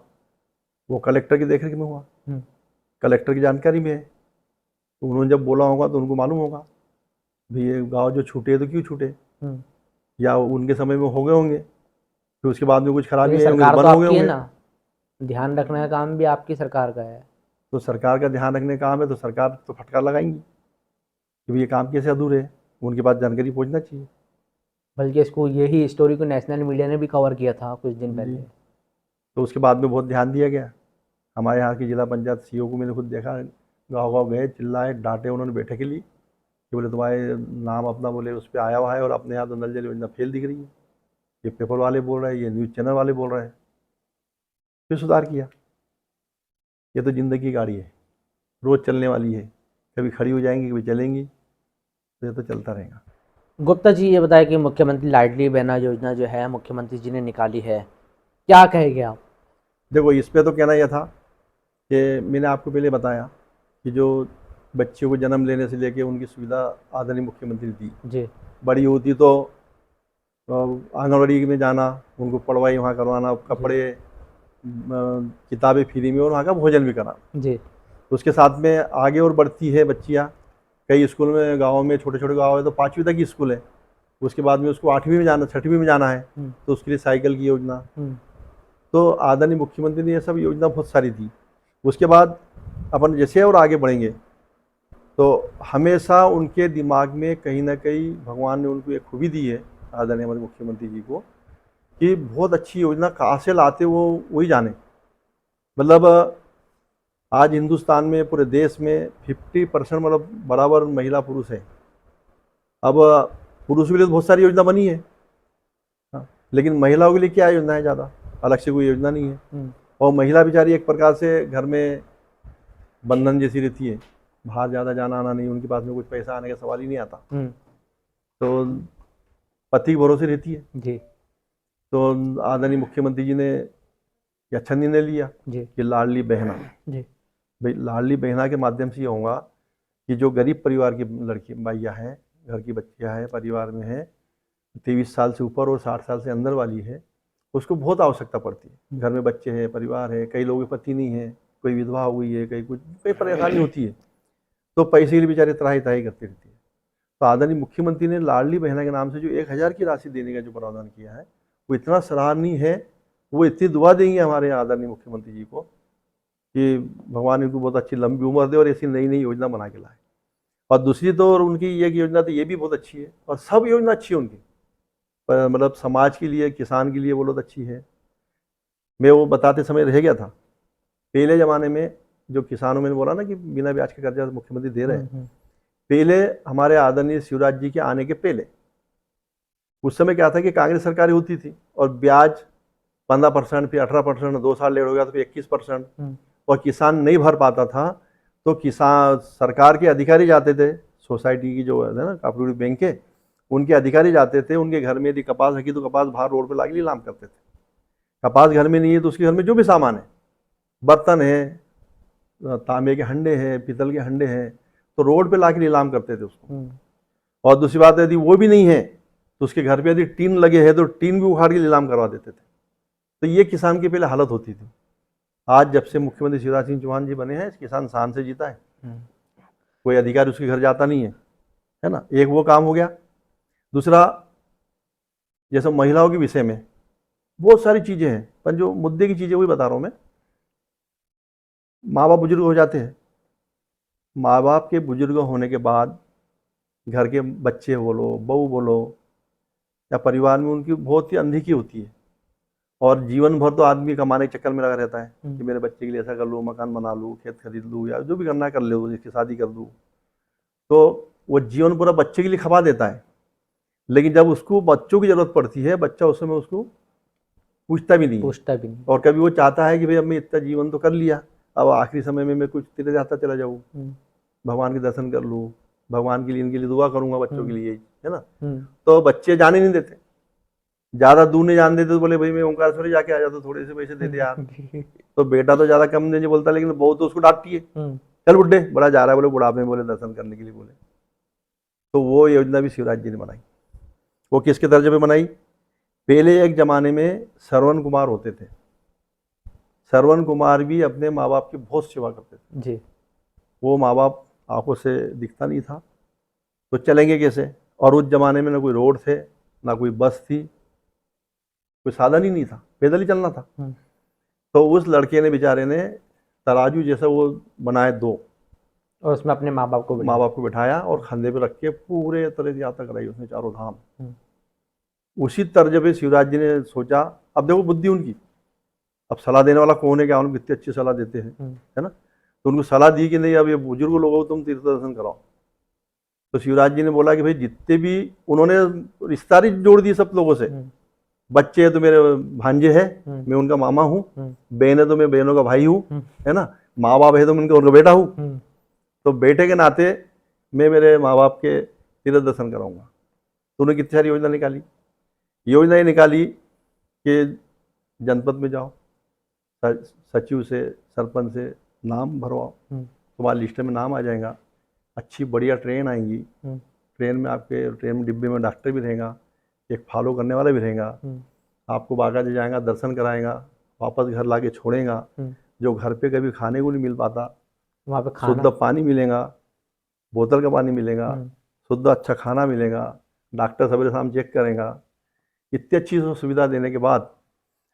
वो कलेक्टर की देखरेख में हुआ, कलेक्टर की जानकारी में है। तो उन्होंने जब बोला होगा तो उनको मालूम होगा भाई ये गाँव जो छूटे तो क्यों छूटे, या उनके समय में हो गए होंगे, फिर उसके बाद में कुछ खराबी है सरकार बंद तो हो गए आपकी है होंगे। ना, ध्यान रखने का काम भी आपकी सरकार का है। तो सरकार का ध्यान रखने का काम है तो सरकार तो फटकार लगाएंगी कि भाई ये काम कैसे अधूरे है, उनके पास जानकारी पहुंचना चाहिए। बल्कि इसको यही स्टोरी को नेशनल मीडिया ने भी कवर किया था कुछ दिन पहले। तो उसके बाद में बहुत ध्यान दिया गया। हमारे यहाँ की जिला पंचायत सीईओ को मैंने खुद देखा, गाँव गाँव गए, चिल्लाए, डांटे उन्होंने बैठक के लिए कि बोले तुम्हारे नाम अपना बोले उस पर आया हुआ है और अपने यहाँ तो नल जल योजना फेल दिख रही है, ये पेपर वाले बोल रहे हैं, ये न्यूज़ चैनल वाले बोल रहे हैं। फिर सुधार किया। ये तो ज़िंदगी की गाड़ी है, रोज़ चलने वाली है, कभी खड़ी हो जाएंगी कभी चलेंगी, तो ये तो चलता रहेगा। गुप्ता जी ये बताएं कि मुख्यमंत्री लाडली बहना योजना जो है मुख्यमंत्री जी ने निकाली है, क्या कहेंगे आप? देखो इस पे तो कहना यह था कि मैंने आपको पहले बताया कि जो बच्चियों को जन्म लेने से लेके उनकी सुविधा आदरणीय मुख्यमंत्री दी जी। बड़ी होती तो आंगनबाड़ी में जाना, उनको पढ़वाई वहाँ करवाना, कपड़े किताबें फ्री में और वहाँ का भोजन भी कराना जी। उसके साथ में आगे और बढ़ती है बच्चियाँ। कई स्कूल में गाँव में छोटे छोटे गाँव है तो 5वीं तक की स्कूल है, उसके बाद में उसको 8वीं में जाना 6वीं में जाना है, तो उसके लिए साइकिल की योजना। तो आदरणीय मुख्यमंत्री ने ये सब योजना बहुत सारी दी। उसके बाद अपन जैसे और आगे बढ़ेंगे तो हमेशा उनके दिमाग में कहीं ना कहीं भगवान ने उनको एक खूबी दी है आदरणीय हमारे मुख्यमंत्री जी को कि बहुत अच्छी योजना कहाँ से लाते वो वही जाने। मतलब आज हिंदुस्तान में पूरे देश में 50% मतलब बराबर महिला पुरुष है। अब पुरुष के लिए तो बहुत सारी योजना बनी है, हाँ, लेकिन महिलाओं के लिए क्या योजना है, ज़्यादा अलग से कोई योजना नहीं है। और महिला बेचारी एक प्रकार से घर में बंधन जैसी रहती है, बाहर ज़्यादा जाना आना नहीं, उनके पास में कुछ पैसा आने का सवाल ही नहीं आता, तो पति के भरोसे रहती है जी। तो आदरणीय मुख्यमंत्री जी ने ये अच्छा निर्णय लिया कि लाडली बहना जी, भाई लाडली बहना के माध्यम से ये होगा कि जो गरीब परिवार की लड़की माइयाँ हैं, घर की बच्चियाँ हैं, परिवार में है 23 साल से ऊपर और 60 साल से अंदर वाली है, उसको बहुत आवश्यकता पड़ती है। घर में बच्चे हैं, परिवार है, कई लोगों के पति नहीं है, कोई विधवा हो गई है, कई परेशानी होती है, तो पैसे के लिए बेचारे त्राही त्राही करती रहती है। तो आदरणीय मुख्यमंत्री ने लाडली बहना के नाम से जो 1000 की राशि देने का जो प्रावधान किया है वो इतना सराहनीय है। वो इतनी दुआ देंगे हमारे आदरणीय मुख्यमंत्री जी को कि भगवान इनको बहुत अच्छी लंबी उम्र दे और ऐसी नई नई योजना बना के लाए। और दूसरी तो और उनकी ये योजना तो ये भी बहुत अच्छी है और सब योजना अच्छी है उनकी, मतलब समाज के लिए, किसान के लिए बहुत अच्छी है। मैं वो बताते समय रह गया था, पहले ज़माने में जो किसानों में बोला ना कि बिना ब्याज के कर्जा मुख्यमंत्री दे रहे हैं, पहले हमारे आदरणीय शिवराज जी के आने के पहले उस समय क्या था कि कांग्रेस सरकार होती थी और ब्याज 15%, फिर 18%, 2 साल लेट हो गया तो फिर 21%, और किसान नहीं भर पाता था तो किसान सरकार के अधिकारी जाते थे, सोसाइटी की जो है ना कॉपरेटिव बैंक के, उनके अधिकारी जाते थे, उनके घर में यदि कपास रखी तो कपास बाहर रोड पर लाके नीलाम करते थे। कपास घर में नहीं है तो उसके घर में जो भी सामान है, बर्तन है, तांबे के हंडे हैं, पीतल के हंडे हैं, तो रोड पे लाके नीलाम करते थे उसको। और दूसरी बात यदि वो भी नहीं है तो उसके घर पे यदि टीन लगे हैं तो टीन भी उखाड़ के नीलाम करवा देते थे। तो ये किसान की पहले हालत होती थी। आज जब से मुख्यमंत्री शिवराज सिंह चौहान जी बने हैं, किसान शान से जीता है, कोई अधिकारी उसके घर जाता नहीं है ना। एक वो काम हो गया। दूसरा, जैसे महिलाओं के विषय में बहुत सारी चीज़ें हैं, पर जो मुद्दे की चीज़ें वही बता रहा हूँ मैं। माँ बाप बुजुर्ग हो जाते हैं, माँ बाप के बुजुर्ग होने के बाद घर के बच्चे बोलो, बहू बोलो, या परिवार में उनकी बहुत ही अनदेखी होती है और जीवन भर तो आदमी कमाने के चक्कर में लगा रहता है कि मेरे बच्चे के लिए ऐसा कर लूँ, मकान बना लूँ, खेत खरीद लूँ, या जो भी करना है कर ले, इसकी शादी कर दूँ। तो वो जीवन पूरा बच्चे के लिए खपा देता है, लेकिन जब उसको बच्चों की ज़रूरत पड़ती है, बच्चा उस समय उसको पूछता भी नहीं। और कभी वो चाहता है कि भाई अब मैं इतना जीवन तो कर लिया, अब आखिरी समय में मैं कुछ तेरे जाता चला जाऊँ, भगवान के दर्शन कर लूँ, भगवान के लिए इनके लिए दुआ करूँगा बच्चों के लिए, है ना। तो बच्चे जाने नहीं देते, ज़्यादा दूर नहीं जाने देते, तो बोले भाई मैं ओंकारेश्वर जाके आ जाता, थोड़े से पैसे दे दे यार। तो बेटा तो ज़्यादा कम नहीं बोलता, लेकिन बहू तो उसको डांटती है, चल बुड्ढे, बड़ा जा रहा है, बोले बुढ़ापे में बोले दर्शन करने के लिए बोले। तो वो योजना भी शिवराज जी ने बनाई वो किसके दर्जे पे बनाई? पहले एक ज़माने में श्रवण कुमार होते थे, श्रवण कुमार भी अपने माँ बाप की बहुत सेवा करते थे जी। वो माँ बाप आंखों से दिखता नहीं था तो चलेंगे कैसे? और उस ज़माने में ना कोई रोड थे, ना कोई बस थी, कोई साधन ही नहीं था, पैदल ही चलना था। तो उस लड़के ने बेचारे ने तराजू जैसा वो बनाए दो, और उसमें अपने माँ बाप को बिठाया और कंधे पे रख के पूरे तरह से यात्रा कराई उसने, चारों धाम। उसी तर्ज पे शिवराज जी ने सोचा, अब देखो बुद्धि उनकी, अब सलाह देने वाला कौन है, क्या उनको कितनी अच्छी सलाह देते हैं, है ना। तो उनको सलाह दी कि नहीं अब ये बुजुर्ग लोगों को तुम तीर्थ दर्शन कराओ। तो शिवराज जी ने बोला कि भाई जितने भी, उन्होंने रिश्तेदारी जोड़ दी सब लोगों से, बच्चे तो मेरे भांजे हैं, मैं उनका मामा हूँ, बहन है तो मैं बहनों का भाई हूँ, है ना, माँ बाप है तो मैं उनका बेटा हूँ, तो बेटे के नाते मैं मेरे माँ बाप के तीर्थ दर्शन कराऊंगा। तो उन्होंने कितनी सारी योजना निकाली। योजना ये निकाली कि जनपद में जाओ, सचिव से सरपंच से नाम भरवाओ, तुम्हारी लिस्ट में नाम आ जाएगा, अच्छी बढ़िया ट्रेन आएंगी, ट्रेन में आपके ट्रेन डिब्बे में डॉक्टर भी रहेगा, एक फॉलो करने वाला भी रहेगा, आपको बागा जी जाएगा, दर्शन कराएगा, वापस घर लाके छोड़ेगा, जो घर पे कभी खाने को नहीं मिल पाता वहाँ पे शुद्ध पानी मिलेगा, बोतल का पानी मिलेगा, शुद्ध अच्छा खाना मिलेगा, डॉक्टर सवेरे शाम चेक करेगा। इतनी अच्छी सुविधा देने के बाद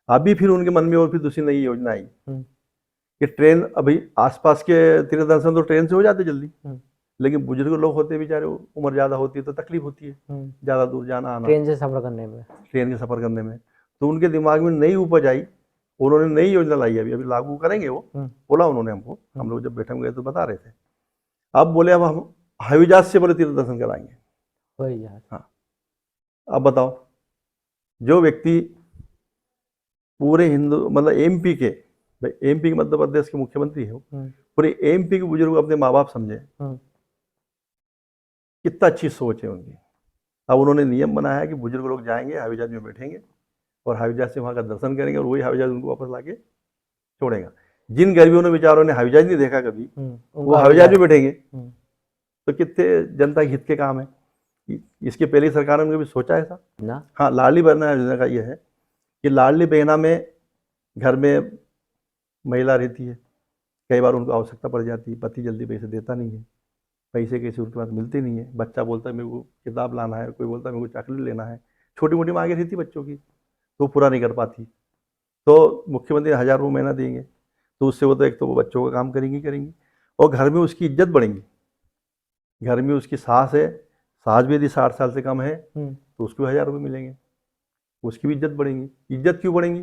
अभी फिर उनके मन में और फिर दूसरी नई योजना आई कि ट्रेन, अभी आसपास के तीर्थ दर्शन तो ट्रेन से हो जाते जल्दी, लेकिन बुजुर्ग लोग होते बेचारे, उम्र ज़्यादा होती है तो तकलीफ होती है ज़्यादा दूर जाना आना, ट्रेन के सफ़र करने में। तो उनके दिमाग में नई उपज आई, उन्होंने नई योजना लाई, अभी लागू करेंगे वो, बोला उन्होंने हमको, हम लोग जब बैठे हुए तो बता रहे थे। अब बोले अब हम हवाई जहाज से बोले तीर्थ दर्शन कराएंगे। हाँ, अब बताओ, जो व्यक्ति पूरे हिंदू मतलब एमपी के, भाई एमपी के मध्य प्रदेश के मुख्यमंत्री है, पूरे एमपी के बुजुर्ग अपने माँ बाप समझे, कितना अच्छी सोच है उनकी। अब उन्होंने नियम बनाया कि बुजुर्ग लोग जाएंगे हवाई जहाज में बैठेंगे और हवाई जहाज से वहाँ का दर्शन करेंगे और वही हवाई जहाज उनको वापस लाके छोड़ेगा। जिन गरीबों ने बेचारों ने हवाई जहाज नहीं देखा कभी, वो हवाई जहाज में बैठेंगे, तो कितने जनता के हित के काम है। इसके पहले सरकार ने कभी सोचा है ऐसा ना? हाँ, लाडली बहना योजना का ये है कि लाडली बहना में घर में महिला रहती है, कई बार उनको आवश्यकता पड़ जाती है, पति जल्दी पैसे देता नहीं है, पैसे कैसे उनके पास मिलते नहीं है, बच्चा बोलता है मेरे को किताब लाना है, कोई बोलता है मेरे को चॉकलेट लेना है, छोटी मोटी मांगे रहती बच्चों की, तो पूरा नहीं कर पाती। तो मुख्यमंत्री 1000 रुपये महीना देंगे, तो उससे वो तो एक तो वो बच्चों का काम करेंगी और घर में उसकी इज्जत बढ़ेंगी। घर में उसकी सास है, सास भी यदि 60 साल से कम है तो उसको 1000 रुपये मिलेंगे, उसकी भी इज्जत बढ़ेंगी। इज्जत क्यों बढ़ेंगी?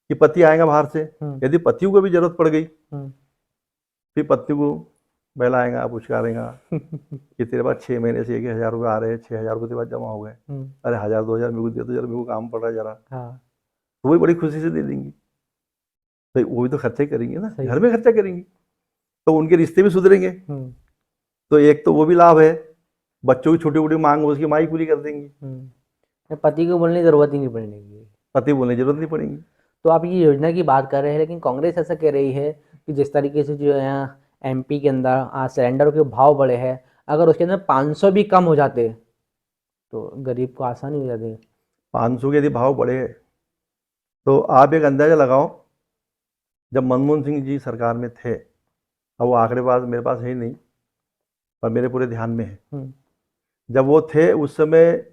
कि पति आएगा बाहर से, यदि पतियों को भी जरूरत पड़ गई, फिर पति को बहलाएगा, पुचकारेगा कि तेरे पास 6 महीने से 1000 रुपये आ रहे हैं, 6000 रुपये तेरे पास जमा हो गए, अरे 1000 2000 मेरे को दे दो जरा, मेरे को काम पड़ रहा है जरा, तो वही बड़ी खुशी से दे देंगी। तो वो भी तो खर्चे करेंगे ना, घर में खर्चा करेंगी, तो उनके रिश्ते भी सुधरेंगे। तो एक तो वो भी लाभ है, बच्चों की छोटी मोटी मांग उसकी माई पूरी कर देंगी, पति को बोलने की जरूरत ही नहीं पड़ेगी, पति बोलने की जरूरत नहीं पड़ेगी। तो आप ये योजना की बात कर रहे हैं, लेकिन कांग्रेस ऐसा कह रही है कि जिस तरीके से जो है एमपी के अंदर सिलेंडर के भाव बढ़े हैं, अगर उसके अंदर 500 भी कम हो जाते तो गरीब को आसानी हो जाती। 500 के यदि भाव बढ़े तो आप एक अंदाजा लगाओ, जब मनमोहन सिंह जी सरकार में थे, अब वो आंकड़े पास मेरे पास है ही नहीं पर मेरे पूरे ध्यान में है, जब वो थे उस समय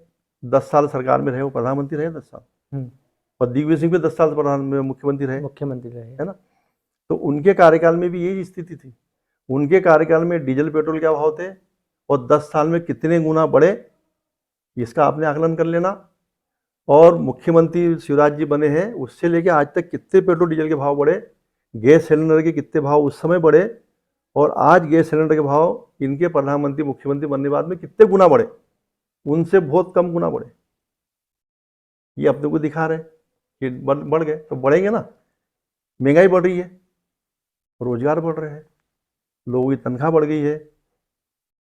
10 साल सरकार में रहे, वो प्रधानमंत्री रहे 10 साल, और दिग्विजय सिंह भी 10 साल मुख्यमंत्री रहे, है ना। तो उनके कार्यकाल में भी यही स्थिति थी। उनके कार्यकाल में डीजल पेट्रोल क्या भाव थे और 10 साल में कितने गुना बढ़े, इसका आपने आकलन कर लेना। और मुख्यमंत्री शिवराज जी बने हैं, उससे लेके आज तक कितने पेट्रोल डीजल के भाव बढ़े, गैस सिलेंडर के कितने भाव उस समय बढ़े, और आज गैस सिलेंडर के भाव इनके प्रधानमंत्री मुख्यमंत्री बनने के बाद में कितने गुना बढ़े, उनसे बहुत कम गुना बढ़े। ये अपने को दिखा रहे कि बढ़ गए, तो बढ़ेंगे ना। महंगाई बढ़ रही है, रोजगार बढ़ रहे हैं, लोगों की तनख्वाह बढ़ गई है।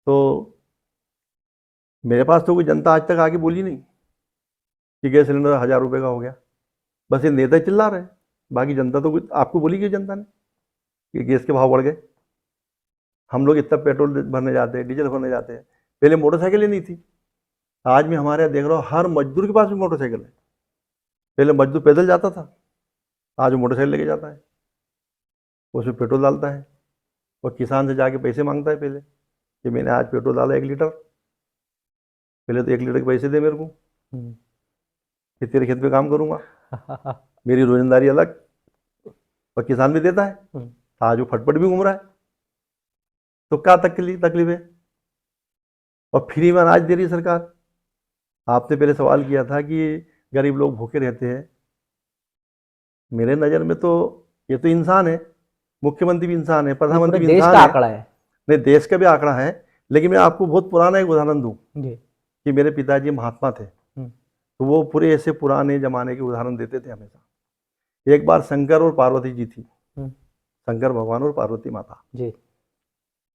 तो मेरे पास तो कोई जनता आज तक आके बोली नहीं कि गैस सिलेंडर 1000 रुपये का हो गया, बस ये नेता चिल्ला रहे, बाकी जनता तो आपको बोली कि जनता ने कि गैस के भाव बढ़ गए। हम लोग इतना पेट्रोल भरने जाते हैं, डीजल भरने जाते हैं, पहले मोटरसाइकिलें नहीं थी, आज मैं हमारे यहाँ देख रहा हूँ हर मजदूर के पास भी मोटरसाइकिल है। पहले मजदूर पैदल जाता था, आज वो मोटरसाइकिल लेके जाता है, उसमें पेट्रोल डालता है और किसान से जाके पैसे मांगता है पहले कि मैंने आज पेट्रोल डाला 1 लीटर, पहले तो 1 लीटर के पैसे दे मेरे को, फिर तेरे खेत पे काम करूँगा, मेरी रोजंदारी अलग। और किसान भी देता है, आज वो फटफट भी घूम रहा है, तो क्या तकलीफ है। और फ्री में अनाज दे रही है सरकार। आपने पहले सवाल किया था कि गरीब लोग भूखे रहते हैं। मेरे नज़र में तो ये तो इंसान है, मुख्यमंत्री भी इंसान है, प्रधानमंत्री भी देश इंसान का है। आंकड़ा है। नहीं, देश का भी आंकड़ा है, लेकिन मैं आपको बहुत पुराना एक उदाहरण दूं जी। कि मेरे पिताजी महात्मा थे, तो वो पूरे ऐसे पुराने जमाने के उदाहरण देते थे हमेशा। एक बार शंकर और पार्वती जी थी, शंकर भगवान और पार्वती माता जी।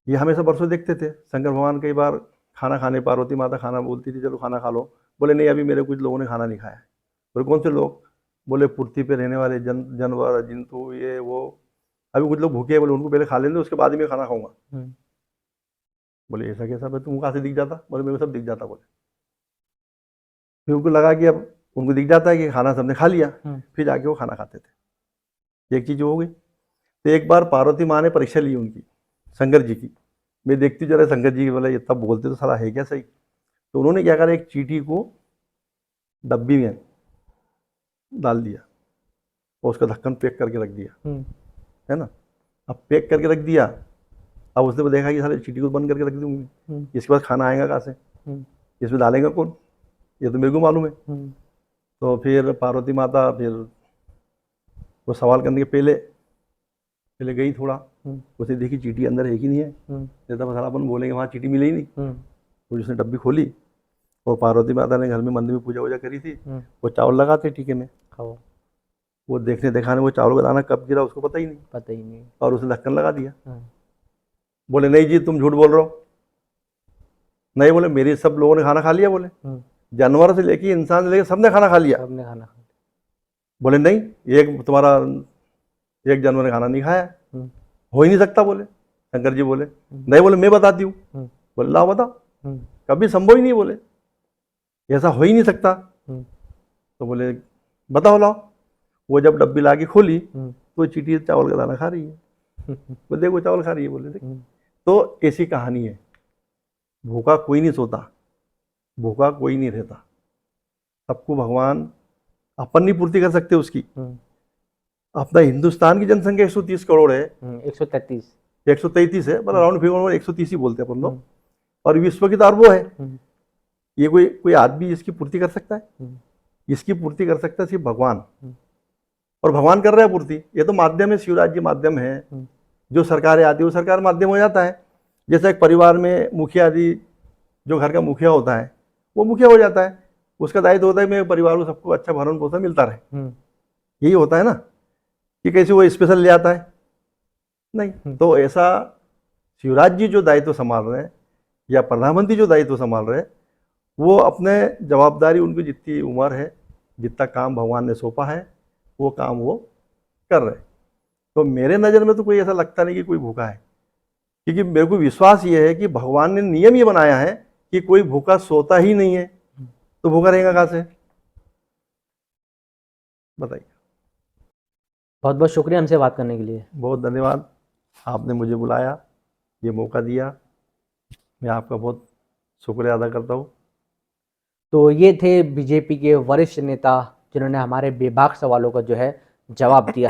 ये हमेशा बरसों देखते थे। शंकर भगवान कई बार खाना खाने, पार्वती माता खाना बोलती थी, चलो खाना खा लो, बोले नहीं अभी मेरे कुछ लोगों ने खाना नहीं खाया। बोले कौन से लोग? बोले पृथ्वी पे रहने वाले जानवर जंतु ये वो, अभी कुछ लोग भूखे हैं, बोले उनको पहले खा लेंगे उसके बाद ही मैं खाना खाऊंगा। बोले ऐसा कैसा? भाई तुमको कहाँ से दिख जाता? बोले मेरे को सब दिख जाता। बोले फिर उनको लगा कि अब उनको दिख जाता है कि खाना सबने खा लिया, फिर जाके वो खाना खाते थे। एक चीज़ हो गई। तो एक बार पार्वती माँ ने परीक्षा ली उनकी, शंकर जी की। मैं देखती जरा शंकर जी बोला ये तब बोलते तो साला है क्या सही। तो उन्होंने क्या करा, एक चींटी को डब्बी में डाल दिया और उसका ढक्कन पैक करके रख दिया, है ना। अब पैक करके रख दिया, अब उसने देखा कि साले चींटी को बंद करके रख दूंगी, इसके बाद खाना आएगा कहाँ से, इसमें डालेगा कौन, ये तो मेरे को मालूम है। तो फिर पार्वती माता फिर वो सवाल करने के पहले गई थोड़ा, उसे देखी चींटी अंदर है कि नहीं है, जैसा मसाला अपन बोलेंगे वहाँ चींटी मिले ही नहीं। तो उसने डब्बी खोली और पार्वती माता ने घर में मंदिर में पूजा वूजा करी थी, वो चावल लगाते टीके में, वो देखने दिखाने वो चावल का दाना कब गिरा उसको पता ही नहीं, और उसने ढक्कन लगा दिया। बोले नहीं जी तुम झूठ बोल रहे हो। नहीं, बोले मेरे सब लोगों ने खाना खा लिया। बोले जानवर से लेके इंसान से लेके सबने खाना खा लिया। बोले नहीं, एक जानवर ने खाना नहीं खाया, हो ही नहीं सकता। बोले शंकर जी बोले नहीं, बोले मैं बताती हूँ। बोले लाओ बता, कभी संभव ही नहीं, बोले ऐसा हो ही नहीं सकता। तो बोले बताओ लाओ। वो जब डब्बी ला के खोली तो चींटी चावल का दाना खा रही है। वो देखो चावल खा रही है। बोले देख, तो ऐसी कहानी है। भूखा कोई नहीं सोता, भूखा कोई नहीं रहता, सबको भगवान अपन नहीं पूर्ति कर सकते उसकी। अपना हिंदुस्तान की जनसंख्या 130 करोड़ है, 133 है, मतलब राउंड फिगर 130 ही बोलते हैं अपन लोग, और विश्व की तो अरबों है। ये कोई आदमी इसकी पूर्ति कर सकता है? इसकी पूर्ति कर सकता है सिर्फ भगवान, और भगवान कर रहा है पूर्ति। ये तो माध्यम है, शिवराज्य माध्यम है। जो सरकारें आती है वो सरकार माध्यम हो जाता है। जैसे एक परिवार में मुखिया आदि, जो घर का मुखिया होता है वो मुखिया हो जाता है, उसका दायित्व होता है मेरे परिवार को सबको अच्छा भरण पोषण मिलता रहे। यही होता है ना, कि कैसे वो स्पेशल ले आता है नहीं। तो ऐसा शिवराज जी जो दायित्व संभाल रहे हैं या प्रधानमंत्री जो दायित्व संभाल रहे हैं, वो अपने जवाबदारी, उनकी जितनी उम्र है, जितना काम भगवान ने सौंपा है वो काम वो कर रहे हैं। तो मेरे नज़र में तो कोई ऐसा लगता नहीं कि कोई भूखा है, क्योंकि मेरे को विश्वास ये है कि भगवान ने नियम ये बनाया है कि कोई भूखा सोता ही नहीं है, तो भूखा रहेगा कहाँ से, बताइए। बहुत बहुत शुक्रिया हमसे बात करने के लिए। बहुत धन्यवाद, आपने मुझे बुलाया, ये मौका दिया, मैं आपका बहुत शुक्रिया अदा करता हूँ। तो ये थे बीजेपी के वरिष्ठ नेता जिन्होंने हमारे बेबाक सवालों का जो है जवाब दिया।